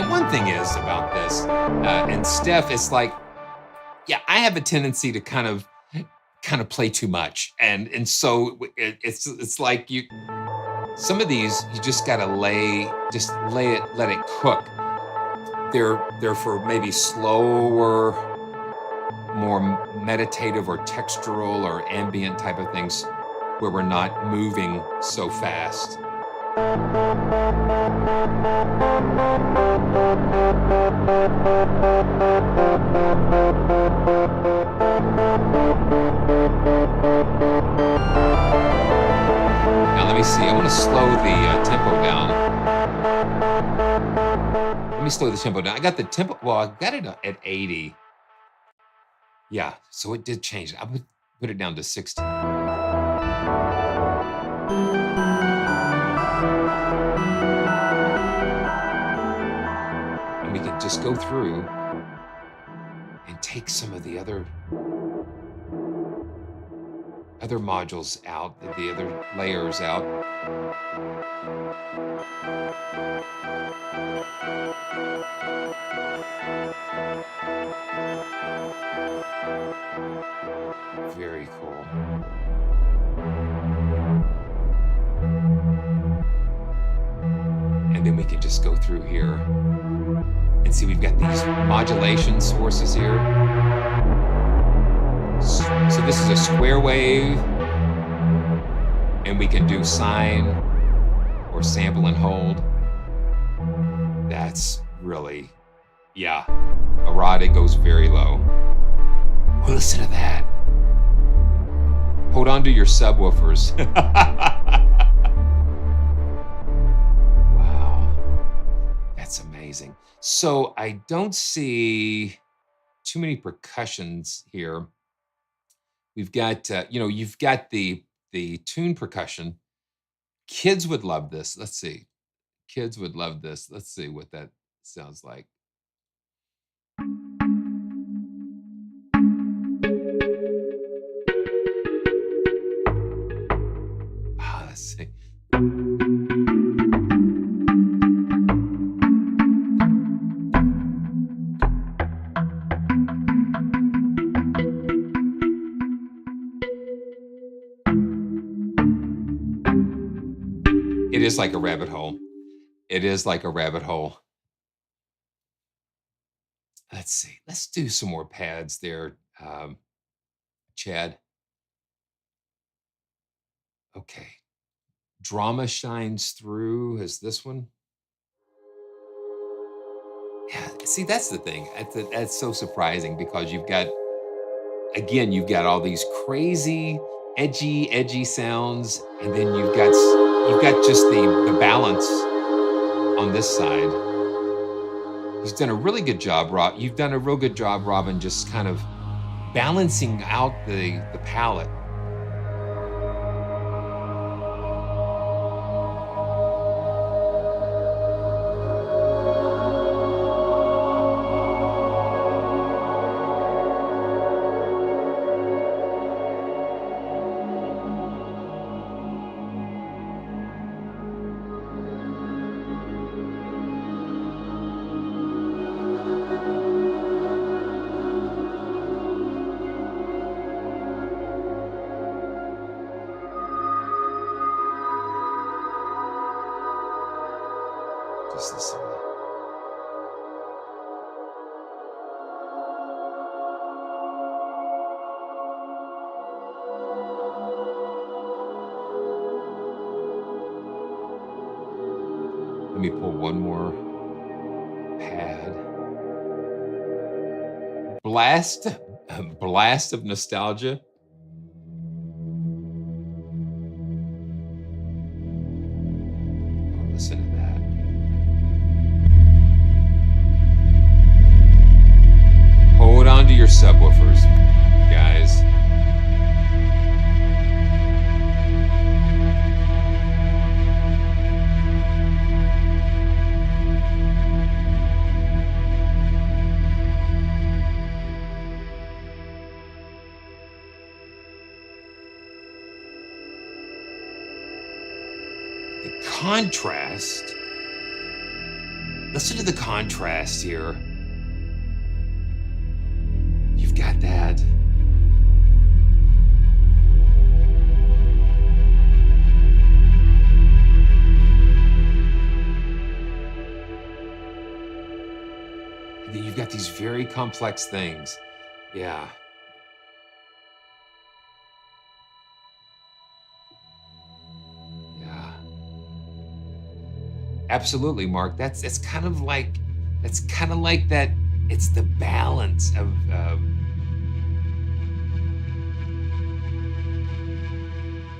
one thing is about this, and Steph, it's like, yeah, I have a tendency to kind of play too much, and so it's like you, some of these you just gotta lay it, let it cook. They're for maybe slower, more meditative or textural or ambient type of things where we're not moving so fast. Now let me see, I want to slow the tempo down. Let me slow the tempo down. I got the tempo, well, I got it at 80. Yeah, so it did change. I would put it down to 60. And we could just go through and take some of the other modules out, the other layers out. Very cool. And then we can just go through here and see we've got these modulation sources here. So this is a square wave, and we can do sine or sample and hold. That's really, yeah, erotic goes very low. Well, listen to that. Hold on to your subwoofers. Wow, that's amazing. So I don't see too many percussions here. We've got, you've got the tune percussion. Kids would love this. Let's see. Kids would love this. Let's see what that sounds like. Let's see. It is like a rabbit hole. It is like a rabbit hole. Let's see. Let's do some more pads there, Chad. Okay. Drama shines through is this one. Yeah, see, that's the thing. That's so surprising because you've got all these crazy, edgy sounds, and then you've got just the balance on this side. He's done a really good job, Rob. You've done a real good job, Robin, just kind of balancing out the palette. Just listen. Let me pull one more pad. Blast of nostalgia. Listen to that. Hold on to your subwoofers, guys. The contrast. Listen to the contrast here. You've got that. And then you've got these very complex things. Yeah. Yeah. Absolutely, Mark. That's kind of like that. It's the balance of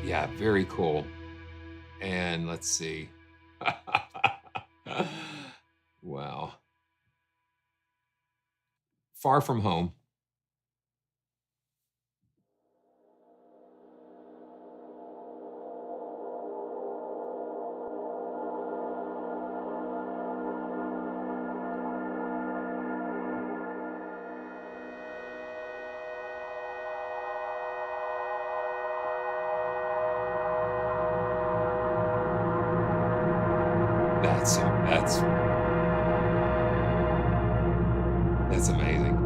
yeah, very cool. And let's see. Wow. Far from home. That's amazing.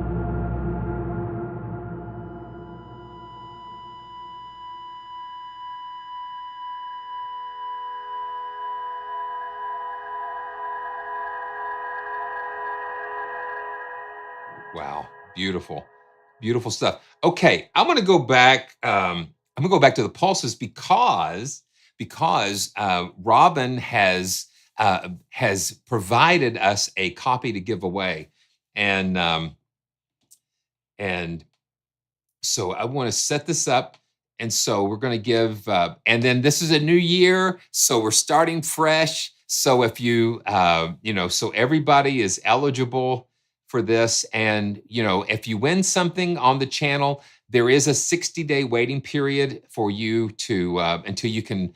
Wow, beautiful, beautiful stuff. Okay, I'm gonna go back. I'm gonna go back to the pulses because Robin has provided us a copy to give away, and and so I want to set this up. And so we're going to give, and then this is a new year, so we're starting fresh. So if you, so everybody is eligible for this. And, if you win something on the channel, there is a 60-day waiting period for you to, until you can,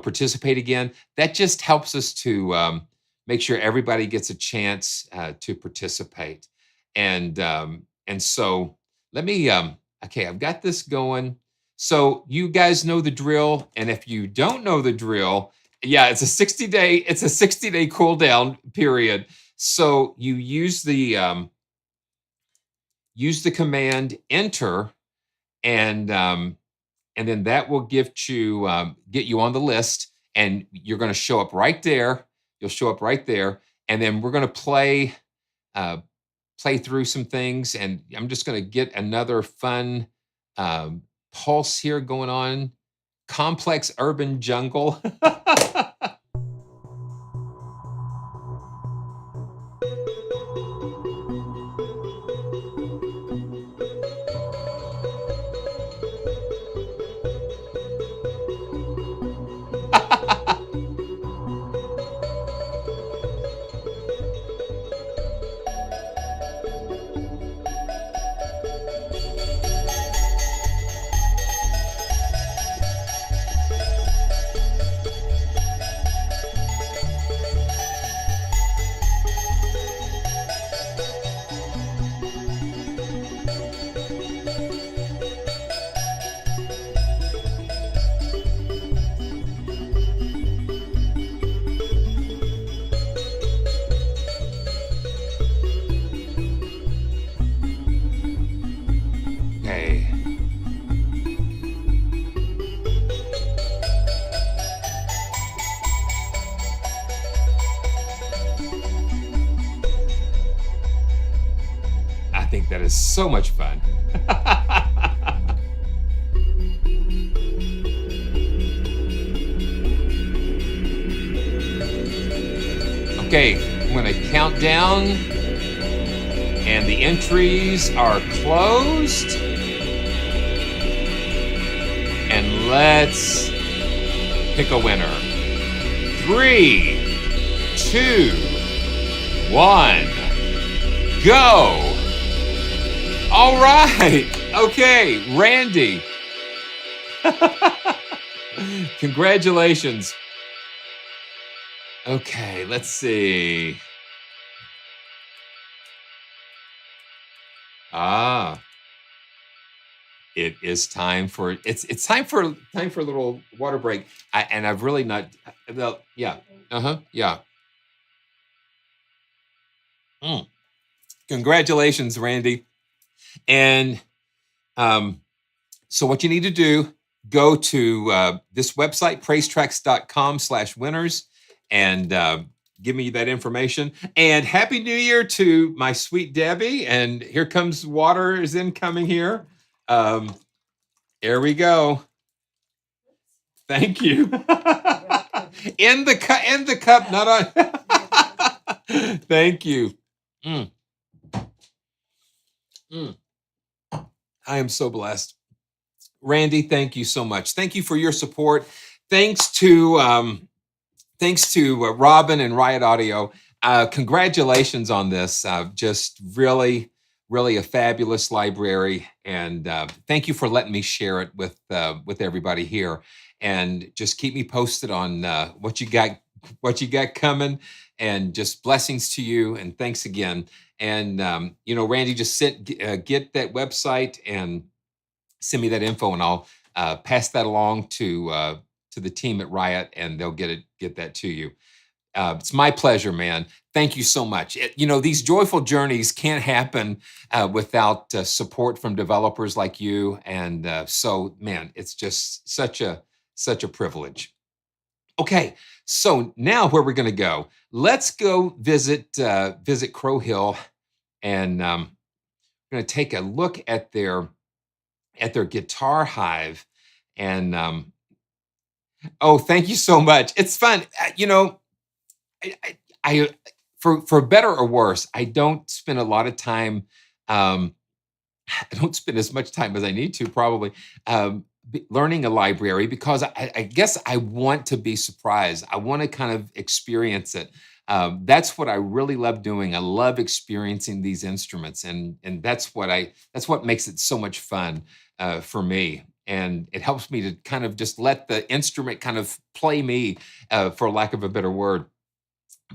participate again. That just helps us to make sure everybody gets a chance to participate. And so let me, okay, I've got this going. So you guys know the drill. And if you don't know the drill, yeah, it's a 60-day cool down period. So you use the command enter, and then that will get you on the list, and you're going to show up right there. You'll show up right there, and then we're going to play through some things, and I'm just going to get another fun pulse here going on. Complex urban jungle. Okay. I think that is so much fun. Okay, I'm going to count down, and the entries are closed. And let's pick a winner. 3, 2, 1, go. All right. Okay, Randy. Congratulations. Okay, let's see. It is time for it's time for a little water break. And I've really not well, yeah. Yeah. Mm. Congratulations, Randy. And um, so what you need to do, go to this website, praisetracks.com/winners, and give me that information. And Happy New Year to my sweet Debbie. And here comes water is incoming here. Here we go. Thank you. In the cup, not on. Thank you. Mm. Mm. I am so blessed. Randy, thank you so much. Thank you for your support. Thanks to Robin and Riot Audio. Congratulations on this. Just really, really a fabulous library. And thank you for letting me share it with everybody here. And just keep me posted on what you got coming. And just blessings to you. And thanks again. And Randy, just get that website and send me that info, and I'll pass that along to the team at Riot, and they'll get that to you. It's my pleasure, man. Thank you so much. These joyful journeys can't happen without support from developers like you, and so, man, it's just such a privilege. Okay, so now where we're going to go? Let's go visit Crow Hill, and we're going to take a look at their guitar hive. And oh, thank you so much. It's fun. I for better or worse, I don't spend a lot of time. I don't spend as much time as I need to, probably, learning a library, because I guess I want to be surprised. I want to kind of experience it. That's what I really love doing. I love experiencing these instruments, and that's what makes it so much fun for me. And it helps me to kind of just let the instrument kind of play me, for lack of a better word.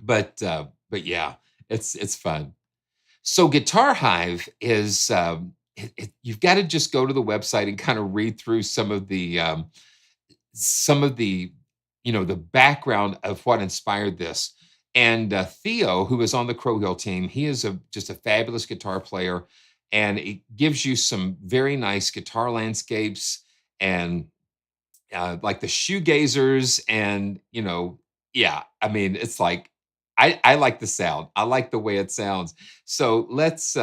But yeah, it's fun. So Guitar Hive is you've got to just go to the website and kind of read through some of the the background of what inspired this. And Theo, who is on the Crow Hill team, he is just a fabulous guitar player, and it gives you some very nice guitar landscapes, and like the shoegazers, and yeah, I mean, it's like I like the sound. I like the way it sounds. So let's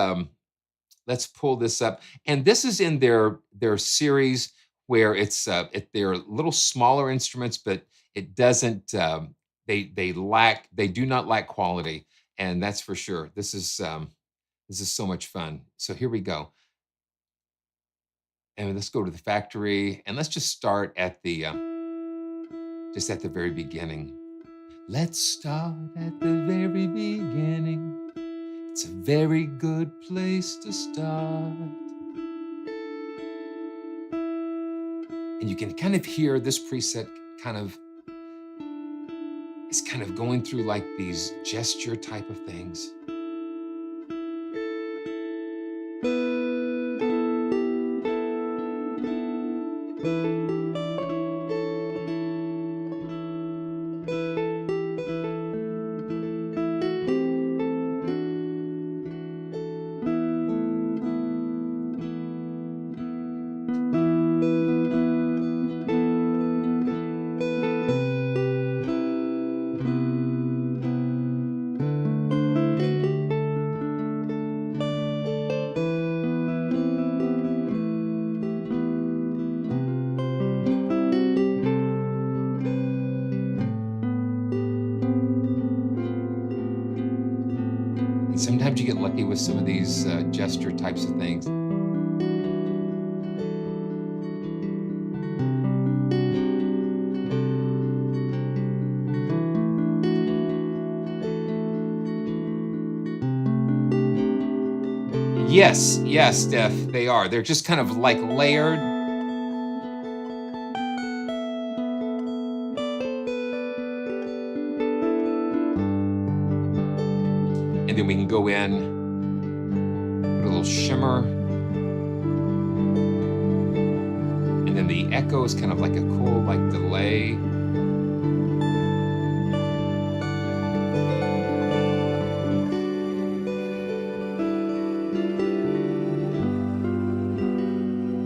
pull this up, and this is in their series where it's they're little smaller instruments, but it doesn't. They do not lack quality, and that's for sure. This is so much fun. So here we go. And let's go to the factory, and let's just start at the very beginning. Let's start at the very beginning. It's a very good place to start. And you can kind of hear this preset it's kind of going through like these gesture type of things. Sometimes you get lucky with some of these gesture types of things. Yes, Steph, they are. They're just kind of like layered. And then we can go in, put a little shimmer. then the echo is kind of like a cool like delay.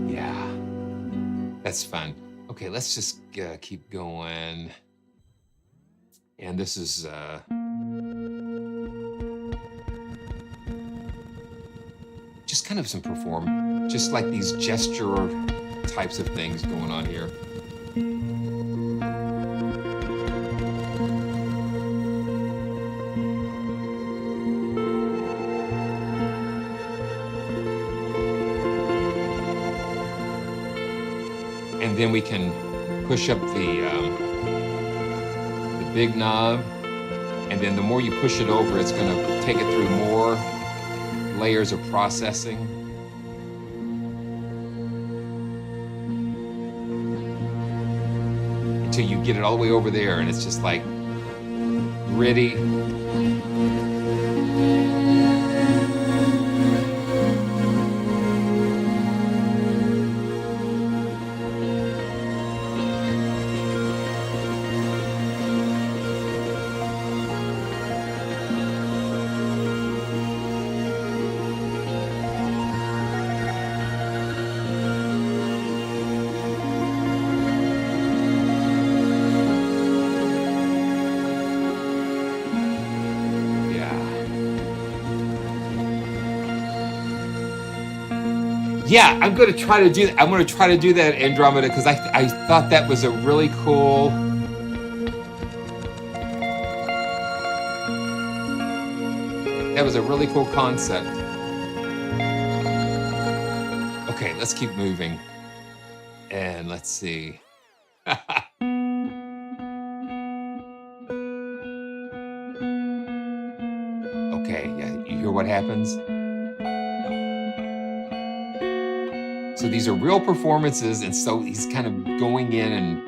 Yeah, that's fun. Okay, let's just keep going. And this is just kind of some just like these gesture types of things going on here. And then we can push up the big knob, and then the more you push it over, it's going to take it through more layers of processing. Until you get it all the way over there, and it's just like gritty. Yeah, I'm going to try to do that. I'm going to try to do that, Andromeda, because I thought that was a really cool. That was a really cool concept. Okay, let's keep moving. And let's see. Okay, yeah, you hear what happens? So these are real performances, and so he's kind of going in and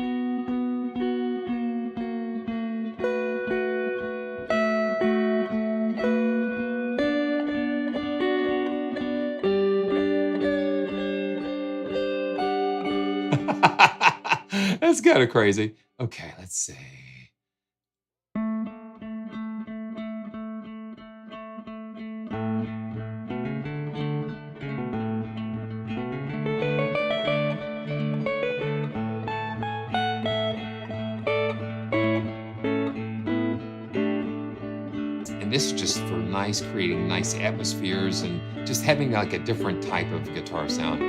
that's kind of crazy. Okay, let's see. And this is just for creating nice atmospheres and just having like a different type of guitar sound.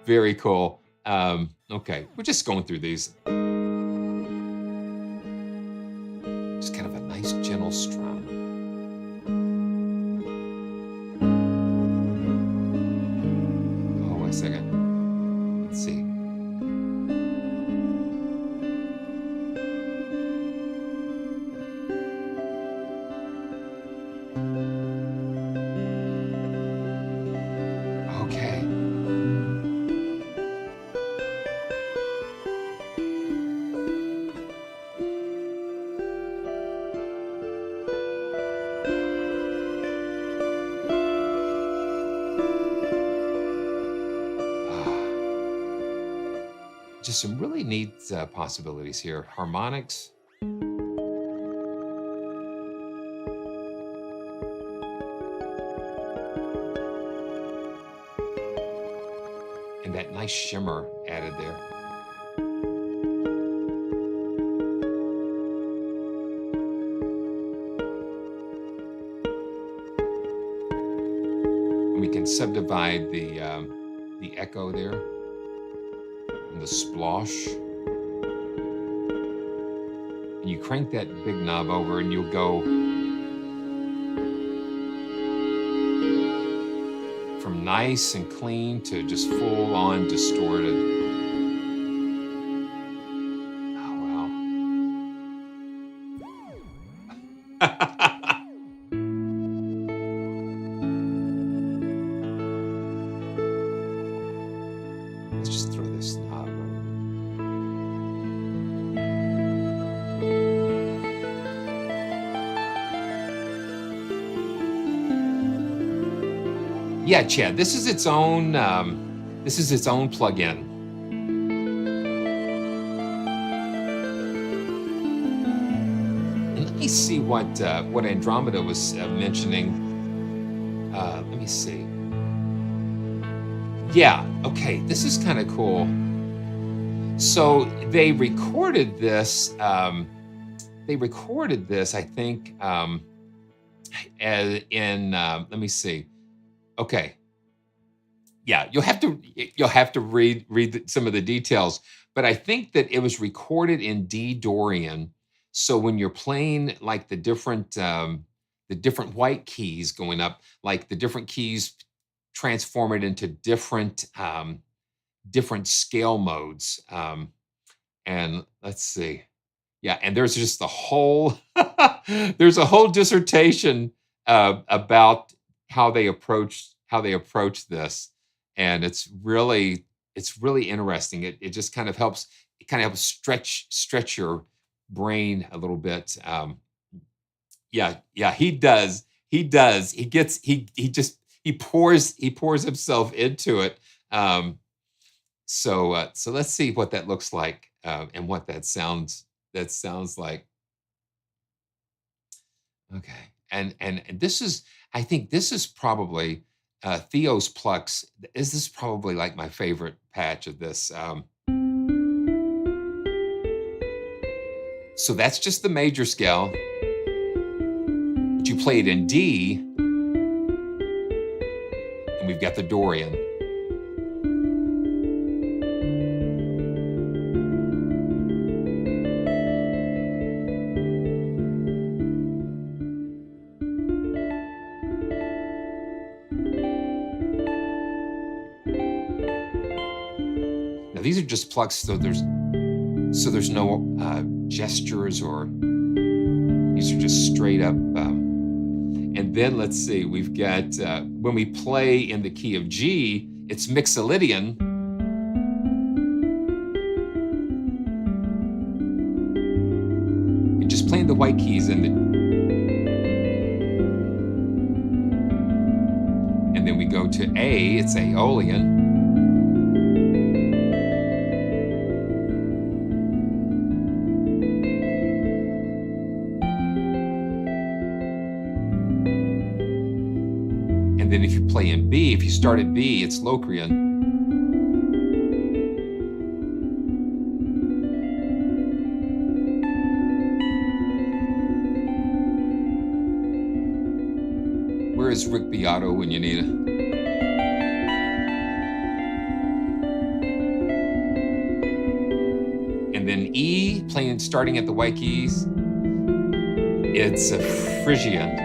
Very cool. Okay, we're just going through these. Just kind of a nice gentle strum. Oh, wait a second. Let's see. Okay. Just some really neat possibilities here. Harmonics. And that nice shimmer added there. And we can subdivide the echo there. The splosh, and you crank that big knob over and you'll go from nice and clean to just full on distorted. Oh wow. Let's just throw this knob Yeah, Chad, this is its own plugin. And let me see what Andromeda was mentioning. Let me see. Yeah, okay, this is kind of cool. So they recorded this. I think, let me see. Okay. Yeah, you'll have to read some of the details, but I think that it was recorded in D Dorian. So when you're playing like the different white keys going up, like the different keys transform it into different scale modes. And let's see. Yeah, and there's just the whole there's a whole dissertation about how they approach this, and it's really interesting. It just kind of helps stretch your brain a little bit. Yeah, he does. He pours himself into it. So let's see what that looks like and what that sounds like. Okay, and this is, I think this is probably Theo's Plux. This is probably like my favorite patch of this. So that's just the major scale. But you play it in D, and we've got the Dorian. Now these are just plucks, so there's no gestures, or these are just straight up. And then let's see, we've got when we play in the key of G, it's Mixolydian. And just playing the white keys and then we go to A, it's Aeolian. And then if you play in B, if you start at B, it's Locrian. Where is Rick Beato when you need it? And then E, starting at the white keys, it's a Phrygian.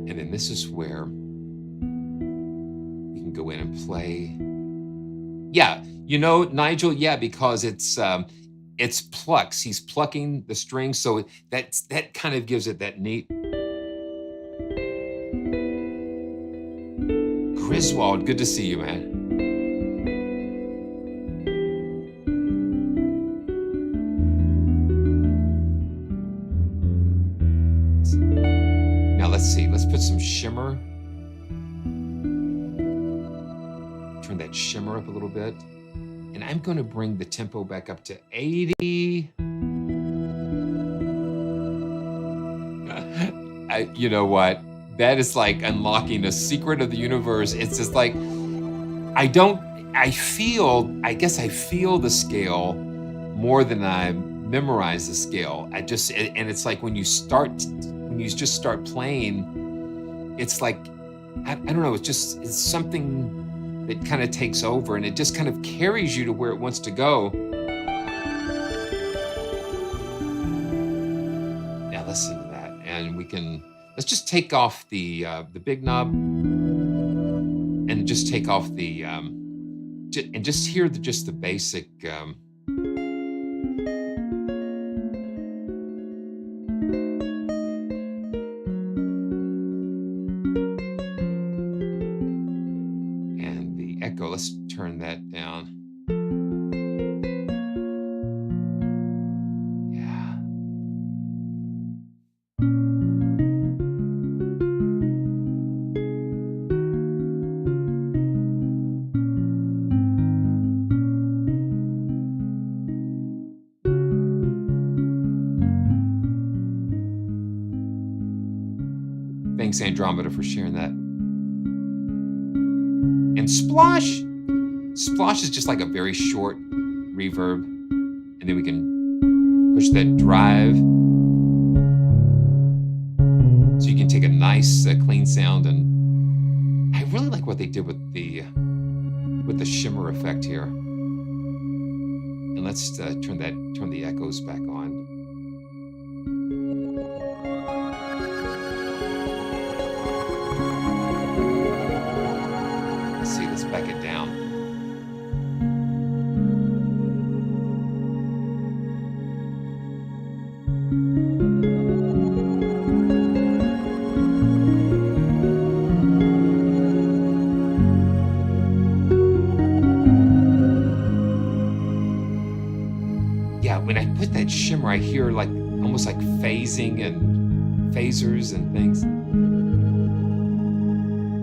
And then this is where you can go in and play. Yeah, you know, Nigel, yeah, because it's plucks. He's plucking the strings, so that kind of gives it that neat. Griswold, good to see you, man. Now let's see, let's put some shimmer. Turn that shimmer up a little bit. And I'm going to bring the tempo back up to 80. You know what? That is like unlocking a secret of the universe. It's just like, I guess I feel the scale more than I memorize the scale. And it's like when you just start playing, it's like, I don't know, it's something that kind of takes over, and it just kind of carries you to where it wants to go. Now listen to that, and let's just take off the big knob, and just take off the and just hear the basic. Echo, let's turn that down. Thanks, Andromeda, for sharing that. And splosh. Splosh is just like a very short reverb. And then we can push that drive. So you can take a nice clean sound. And I really like what they did with the shimmer effect here. And let's turn the echoes back on. Let's see, let's back it down. When I put that shimmer, I hear like almost like phasing and phasers and things.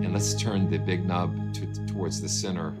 And let's turn the big knob towards the center.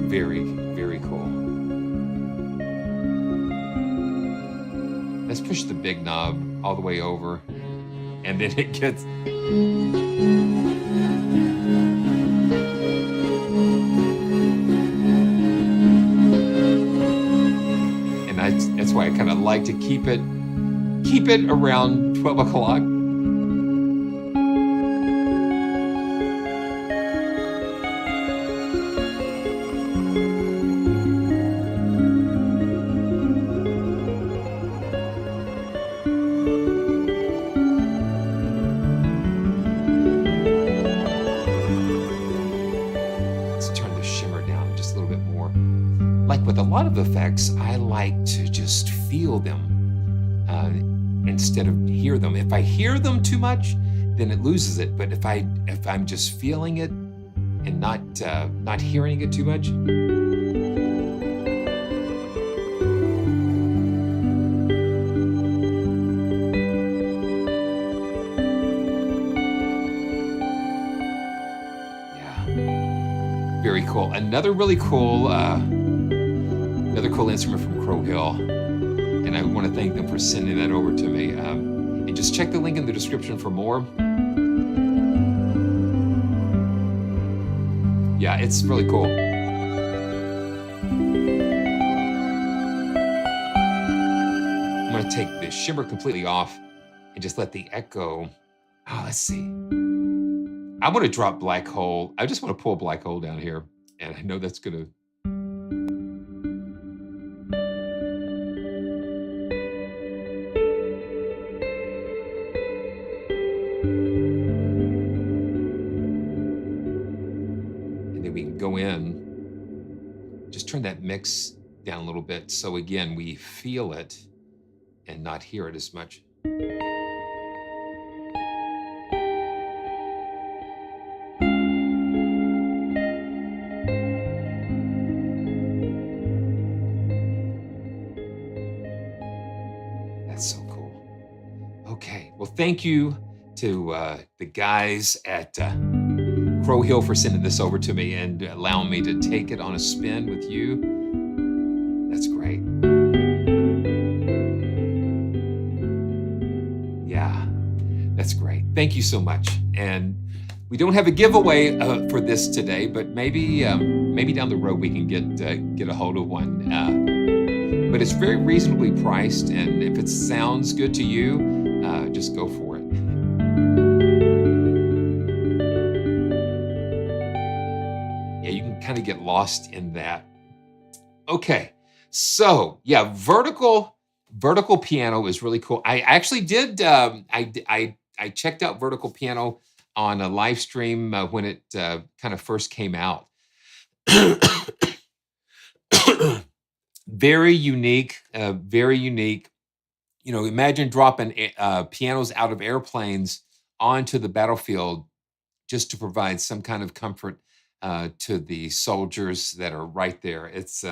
Very, very cool. Let's push the big knob all the way over, and then it gets... And that's why I kind of like to keep it around 12 o'clock. With a lot of effects, I like to just feel them instead of hear them. If I hear them too much, then it loses it. But if I'm just feeling it and not hearing it too much, yeah, very cool. Another cool instrument from Crow Hill, and I want to thank them for sending that over to me. And just check the link in the description for more. Yeah, it's really cool. I'm going to take the shimmer completely off and just let the echo. Oh, let's see. I want to drop Black Hole. I just want to pull Black Hole down here, and I know that's going to. We can go in, just turn that mix down a little bit. So again, we feel it and not hear it as much. That's so cool. Okay, well, thank you to the guys at Crow Hill for sending this over to me and allowing me to take it on a spin with you. That's great. Yeah, that's great. Thank you so much. And we don't have a giveaway for this today, but maybe down the road we can get a hold of one. but it's very reasonably priced. And if it sounds good to you, just go for it. Yeah, you can kind of get lost in that. Okay, so yeah, vertical piano is really cool. I actually did. I checked out vertical piano on a live stream when it kind of first came out. Very unique, very unique. You know, imagine dropping pianos out of airplanes onto the battlefield just to provide some kind of comfort to the soldiers that are right there. It's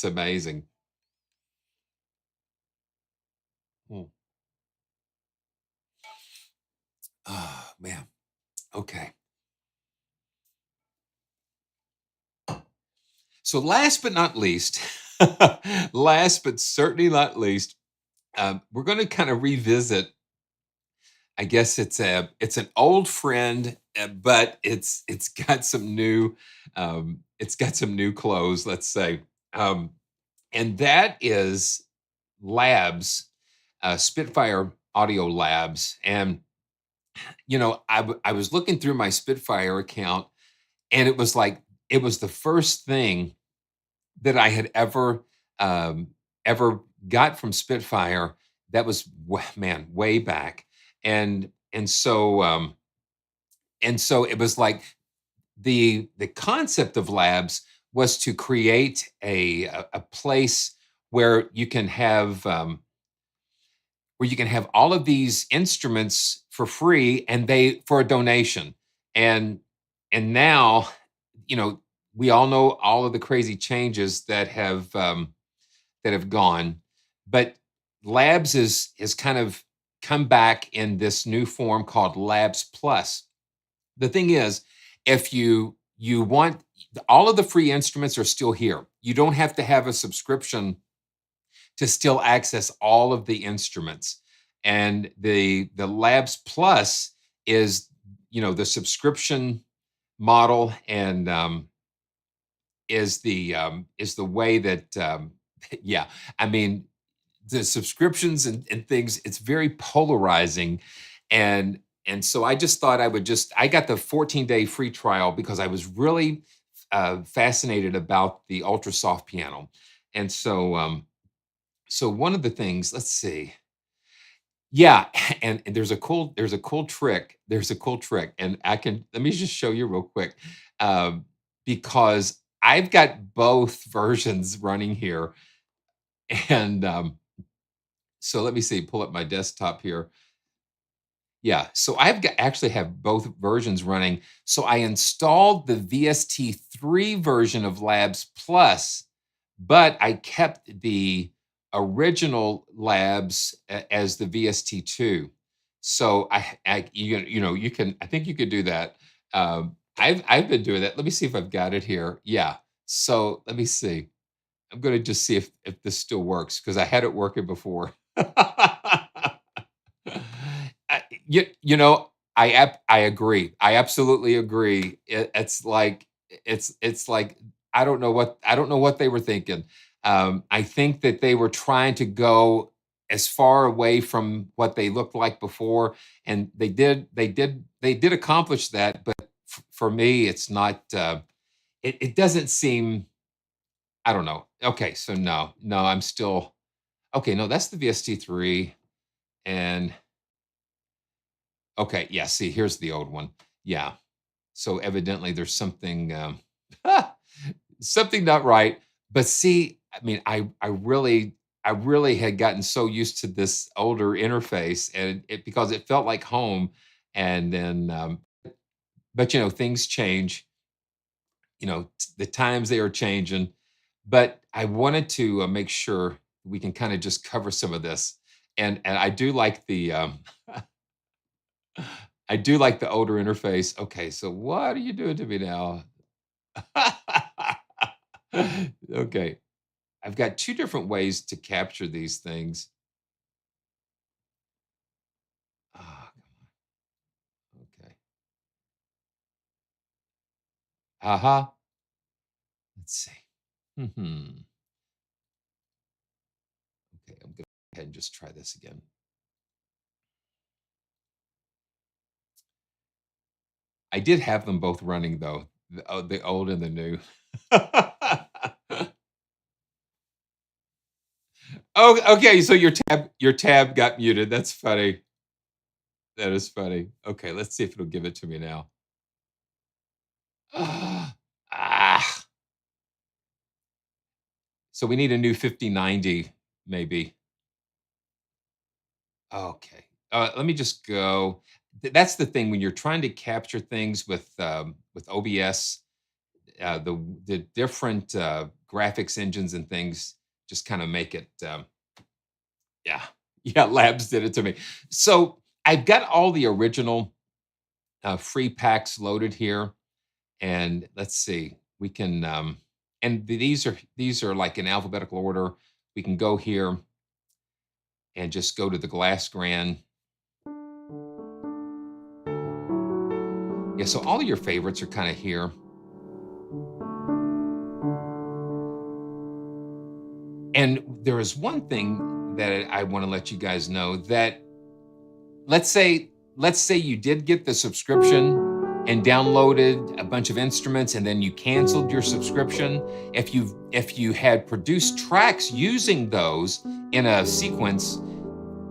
amazing. Hmm. Oh man. Okay. So last but not least, last but certainly not least, we're going to kind of revisit. I guess it's an old friend, but it's got some new it's got some new clothes, let's say, um, and that is Labs, Spitfire Audio Labs, and you know I was looking through my Spitfire account, and it was like it was the first thing that I had um, ever got from Spitfire. That was man way back, and so it was like the concept of labs was to create a place where you can have all of these instruments for free and they for a donation. And and now, you know, we all know all of the crazy changes that have gone, but labs is kind of come back in this new form called labs plus. The thing is, if you want, all of the free instruments are still here. You don't have to have a subscription to still access all of the instruments. And the Labs Plus is, you know, the subscription model, and is the way that yeah, I mean, the subscriptions and things, it's very polarizing. And so I just thought I got the 14-day free trial because I was really fascinated about the ultra soft piano. And so one of the things, let's see. Yeah, and there's a cool trick, and I can let me just show you real quick. Um, because I've got both versions running here. And so let me see, pull up my desktop here. Yeah, so actually have both versions running. So I installed the VST3 version of Labs Plus, but I kept the original Labs as the VST2. So you know, you can, I think you could do that. I've been doing that. Let me see if I've got it here. Yeah. So let me see. I'm going to just see if this still works because I had it working before. You know, I agree. I absolutely agree. It's like I don't know what they were thinking. I think that they were trying to go as far away from what they looked like before, and they did accomplish that. But for me, it's not. It doesn't seem. I don't know. Okay, so no, I'm still okay. No, that's the VST3, and okay, yeah, see, here's the old one. Yeah. So evidently there's something something not right. But see, I mean, I really had gotten so used to this older interface, and it because it felt like home. And then but you know, things change. You know, the times they are changing. But I wanted to make sure we can kind of just cover some of this. And I do like the I do like the older interface. Okay, so what are you doing to me now? Okay, I've got two different ways to capture these things. Ah, okay. Haha. Let's see. Hmm. ahead and just try this again. I did have them both running though, the old and the new. Oh, okay. So your tab got muted. That's funny. That is funny. Okay, let's see if it'll give it to me now. Ah. So we need a new 5090, maybe. Okay. Let me just go. That's the thing when you're trying to capture things with OBS, the different graphics engines and things just kind of make it. Yeah, yeah. Labs did it to me. So I've got all the original free packs loaded here, and let's see. We can, and these are like in alphabetical order. We can go here and just go to the Glass Grand. Yeah, so all of your favorites are kind of here. And there is one thing that I want to let you guys know that let's say you did get the subscription and downloaded a bunch of instruments and then you canceled your subscription. If you had produced tracks using those in a sequence,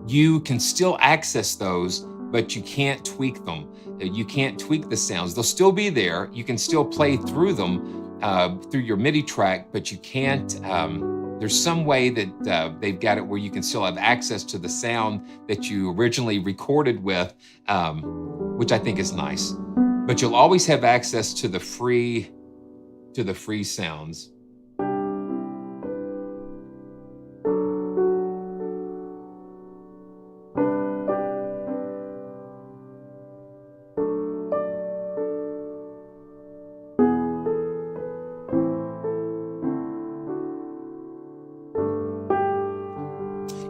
you can still access those, but you can't tweak them. You can't tweak the sounds. They'll still be there. You can still play through them through your MIDI track, but you can't. There's some way that they've got it where you can still have access to the sound that you originally recorded with, which I think is nice. But you'll always have access to the free sounds.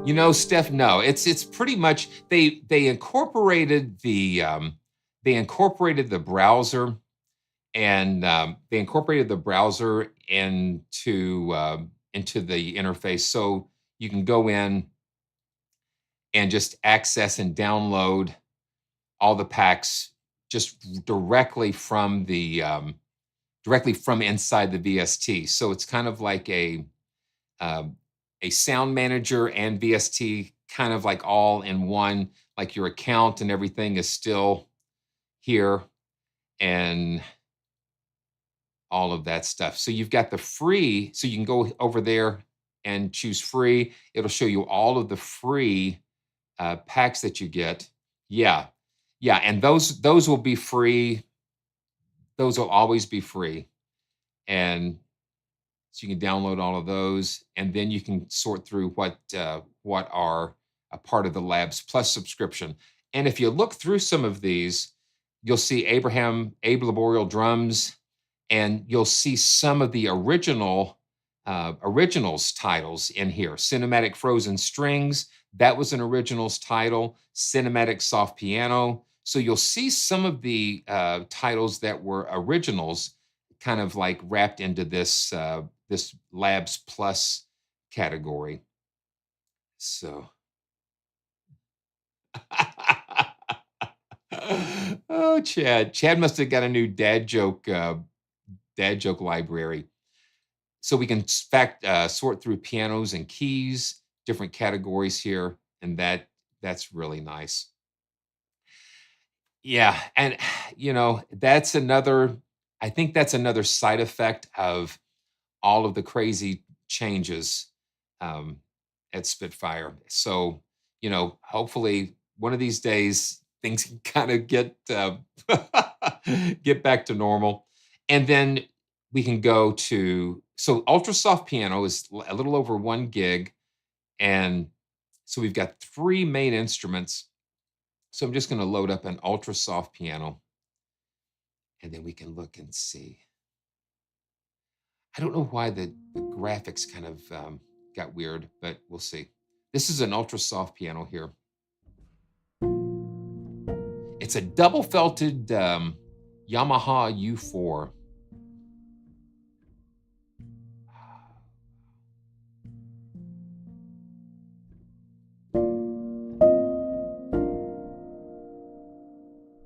You know, Steph, no, it's pretty much they incorporated the browser and they incorporated the browser into the interface, so you can go in and just access and download all the packs just directly from inside the VST. So it's kind of like a sound manager and VST kind of like all in one, like your account and everything is still here and all of that stuff. So you've got the free, so you can go over there and choose free. It'll show you all of the free packs that you get. Yeah. Yeah. And those will be free. Those will always be free. And so you can download all of those, and then you can sort through what are a part of the Labs Plus subscription. And if you look through some of these, you'll see Abe Laboriel drums, and you'll see some of the originals titles in here. Cinematic Frozen Strings, that was an originals title. Cinematic Soft Piano. So you'll see some of the titles that were originals kind of like wrapped into this this Labs Plus category. So, oh, Chad must have got a new dad joke library. So we can sort through pianos and keys, different categories here, and that's really nice. Yeah, and you know I think that's another side effect of all of the crazy changes at Spitfire. So, you know, hopefully one of these days things can kind of get back to normal. And then we can go to, so Ultra Soft Piano is a little over 1 gig. And so we've got 3 main instruments. So I'm just going to load up an Ultra Soft Piano. And then we can look and see. I don't know why the graphics kind of got weird, but we'll see. This is an Ultra Soft Piano here. It's a double felted Yamaha U4.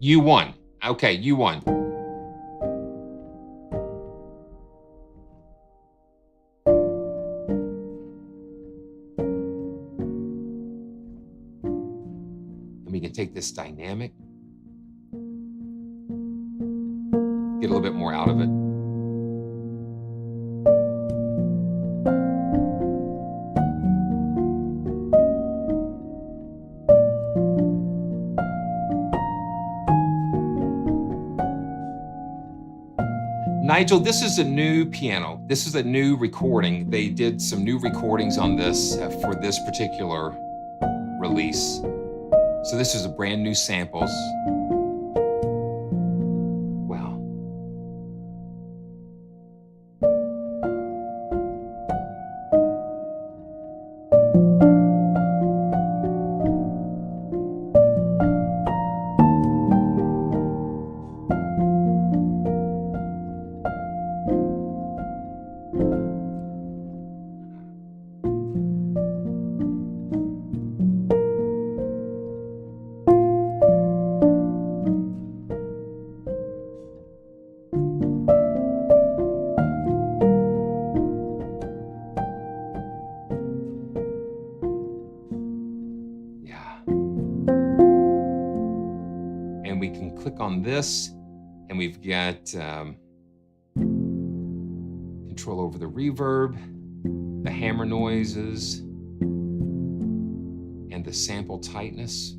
You won. Okay, you won. And we can take this dynamic, get a little bit more out of it. Nigel, this is a new piano. This is a new recording. They did some new recordings on this for this particular release. So this is a brand new samples. Wow. And we can click on this, and we've got control over the reverb, the hammer noises, and the sample tightness.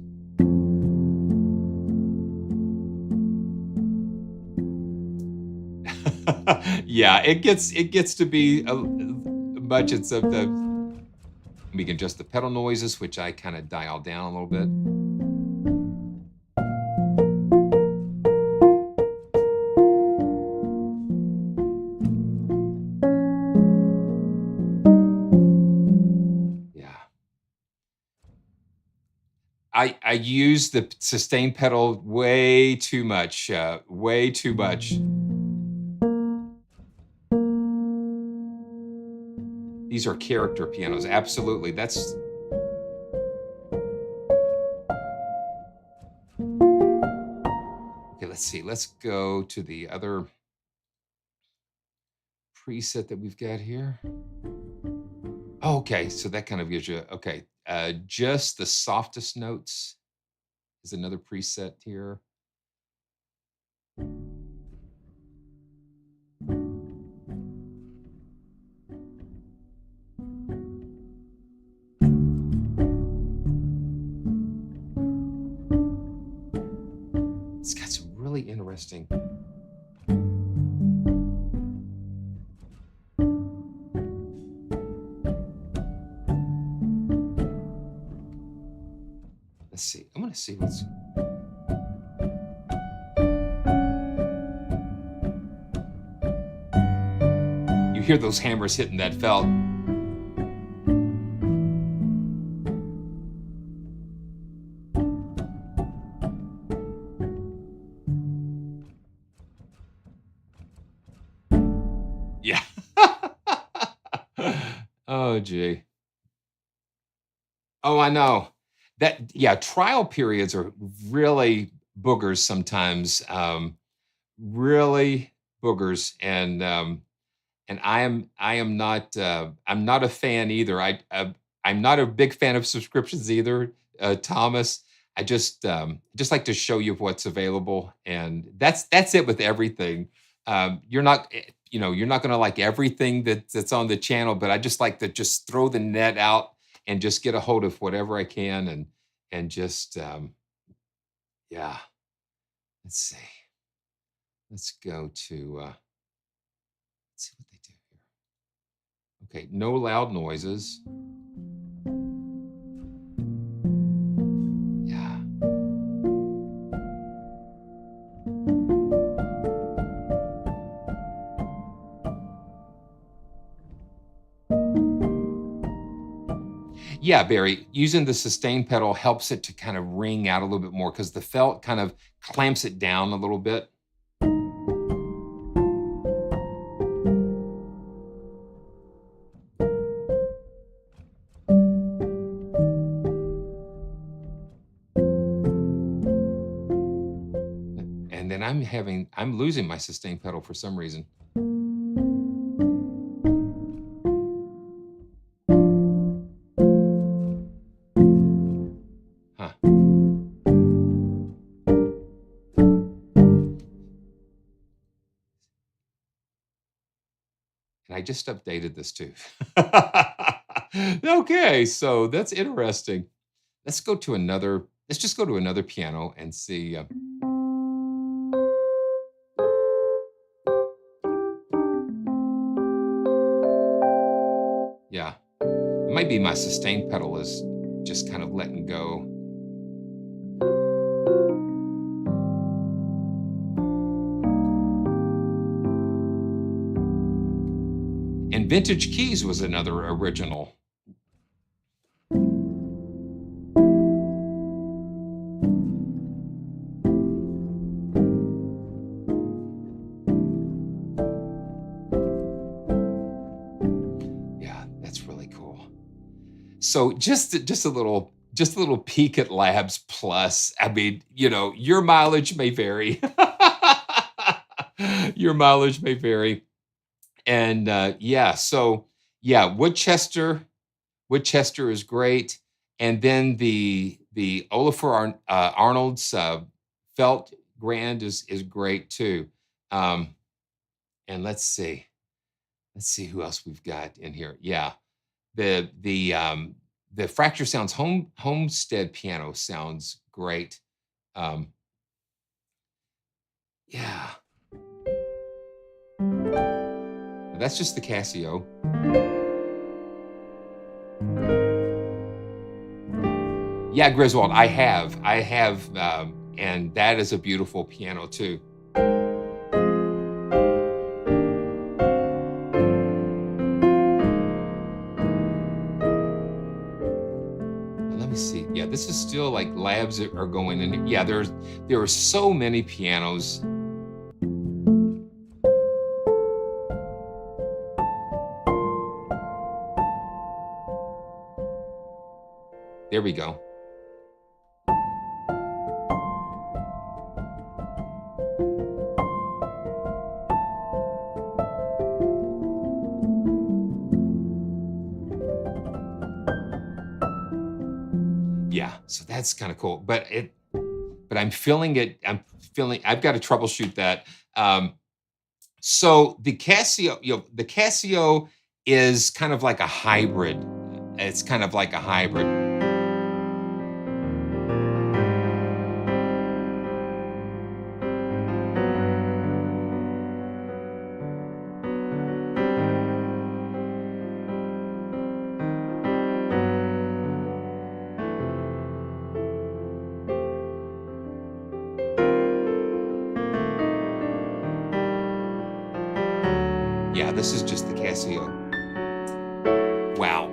Yeah, it gets to be much. It's of the. We can adjust the pedal noises, which I kind of dial down a little bit. I use the sustain pedal way too much, way too much. These are character pianos, absolutely. That's. Okay, let's see. Let's go to the other preset that we've got here. Okay, so that kind of gives you, okay. Just the softest notes is another preset here. It's got some really interesting. Let's see. I'm going to see what's. You hear those hammers hitting that felt. Yeah. Oh, gee. Oh, I know. That, yeah, trial periods are really boogers sometimes, really boogers, and I am not I'm not a fan either. I'm not a big fan of subscriptions either, Thomas. I just like to show you what's available, and that's it with everything. You're not you're not going to like everything that's on the channel, but I just like to just throw the net out and just get a hold of whatever I can, and just yeah. Let's see. Let's go to let's see what they do here. Okay, no loud noises. Yeah. Yeah, Barry, using the sustain pedal helps it to kind of ring out a little bit more because the felt kind of clamps it down a little bit. I'm losing my sustain pedal for some reason. Huh. And I just updated this too. Okay, so that's interesting. Let's just go to another piano and see. Yeah, it might be my sustain pedal is just kind of letting go. And Vintage Keys was another original. Yeah, that's really cool. So just a little peek at Labs Plus. I mean, you know, your mileage may vary. Your mileage may vary. And yeah, so yeah, Woodchester is great, and then the Olafur Arnold's Felt Grand is great too. And let's see who else we've got in here. Yeah, the Fracture Sounds Homestead piano sounds great. Yeah. That's just the Casio. Yeah, Griswold, I have, and that is a beautiful piano too. Let me see. Yeah, this is still like Labs are going in. Yeah, there are so many pianos. There we go. Yeah, so that's kind of cool. But I'm feeling it. I've got to troubleshoot that. So the Casio is kind of like a hybrid. It's kind of like a hybrid. Yeah, this is just the Casio. Wow.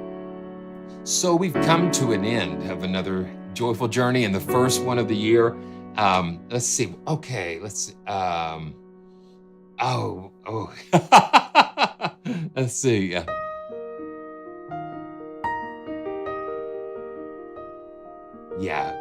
So we've come to an end of another joyful journey and the first one of the year. Let's see. Okay, let's see. Let's see. Yeah.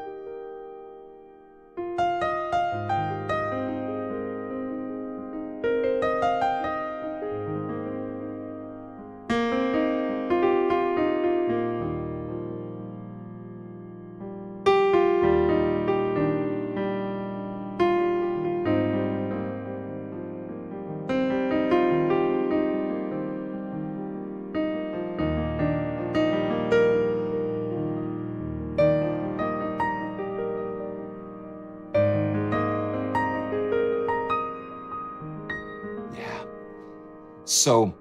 So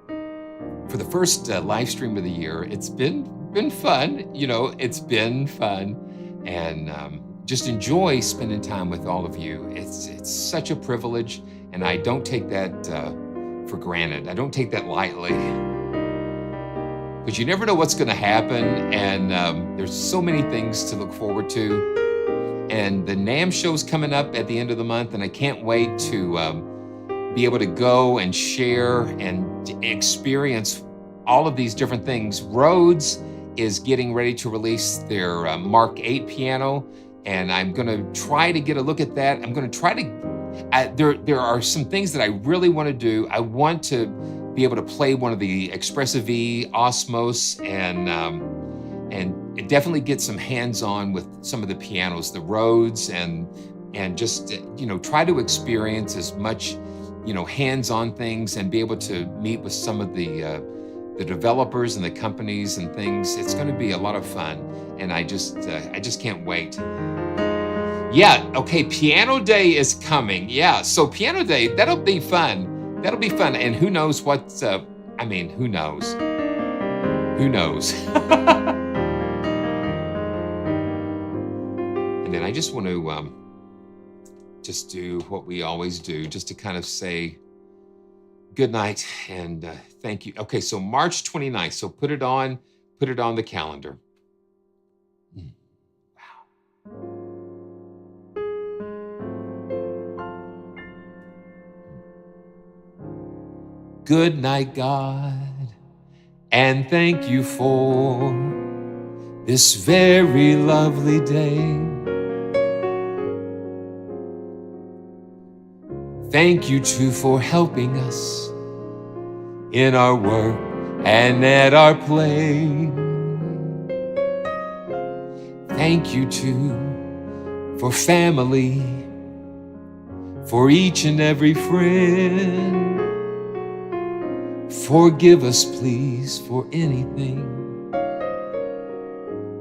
for the first live stream of the year, it's been fun. You know, it's been fun, and just enjoy spending time with all of you. It's such a privilege, and I don't take that for granted. I don't take that lightly, because you never know what's going to happen, and there's so many things to look forward to. And the NAMM show's coming up at the end of the month, and I can't wait to be able to go and share and experience all of these different things. Rhodes is getting ready to release their Mark 8 piano, and I'm going to try to get a look at that. I'm going to try to there are some things that I really want to do. I want to be able to play one of the Expressive E, Osmos, and definitely get some hands-on with some of the pianos, the Rhodes, and just try to experience as much hands-on things and be able to meet with some of the developers and the companies and things. It's going to be a lot of fun, and I just can't wait. Yeah, okay, Piano Day is coming. Yeah, so Piano Day, that'll be fun. That'll be fun, and who knows what's, who knows? Who knows? And then I just want to just do what we always do, just to kind of say good night and thank you. Okay, so March 29th, so put it on the calendar. Good night, God, and thank you for this very lovely day. Thank you, too, for helping us in our work and at our play. Thank you, too, for family, for each and every friend. Forgive us, please, for anything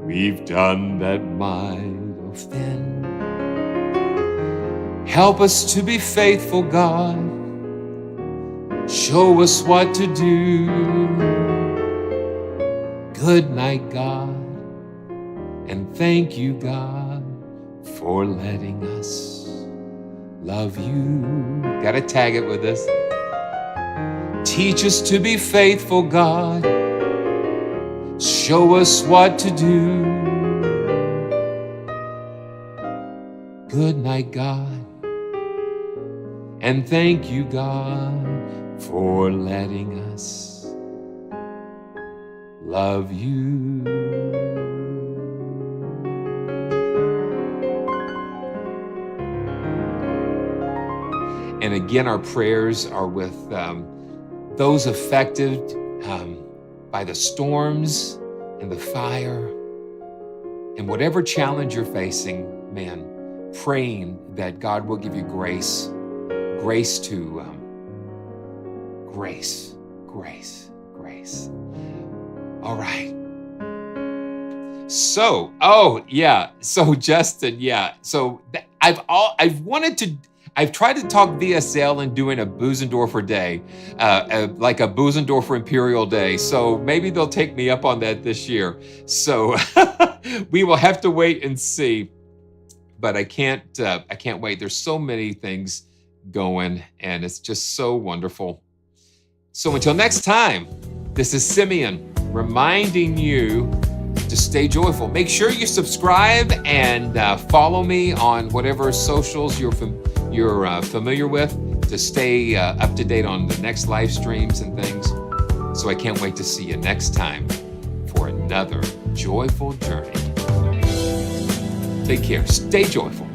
we've done that might offend. Help us to be faithful, God. Show us what to do. Good night, God, and thank you, God, for letting us love you. Gotta tag it with this. Teach us to be faithful, God. Show us what to do. Good night, God, and thank you, God, for letting us love you. And again, our prayers are with those affected by the storms and the fire and whatever challenge you're facing, man, praying that God will give you grace to grace. All right. So, so Justin, so I've tried to talk VSL and doing a Bösendorfer day, like a Bösendorfer Imperial Day. So maybe they'll take me up on that this year. So we will have to wait and see. But I can't wait. There's so many things going, and it's just so wonderful. So until next time, this is Simeon reminding you to stay joyful. Make sure you subscribe and follow me on whatever socials you're familiar with to stay up to date on the next live streams and things. So I can't wait to see you next time for another joyful journey. Take care. Stay joyful.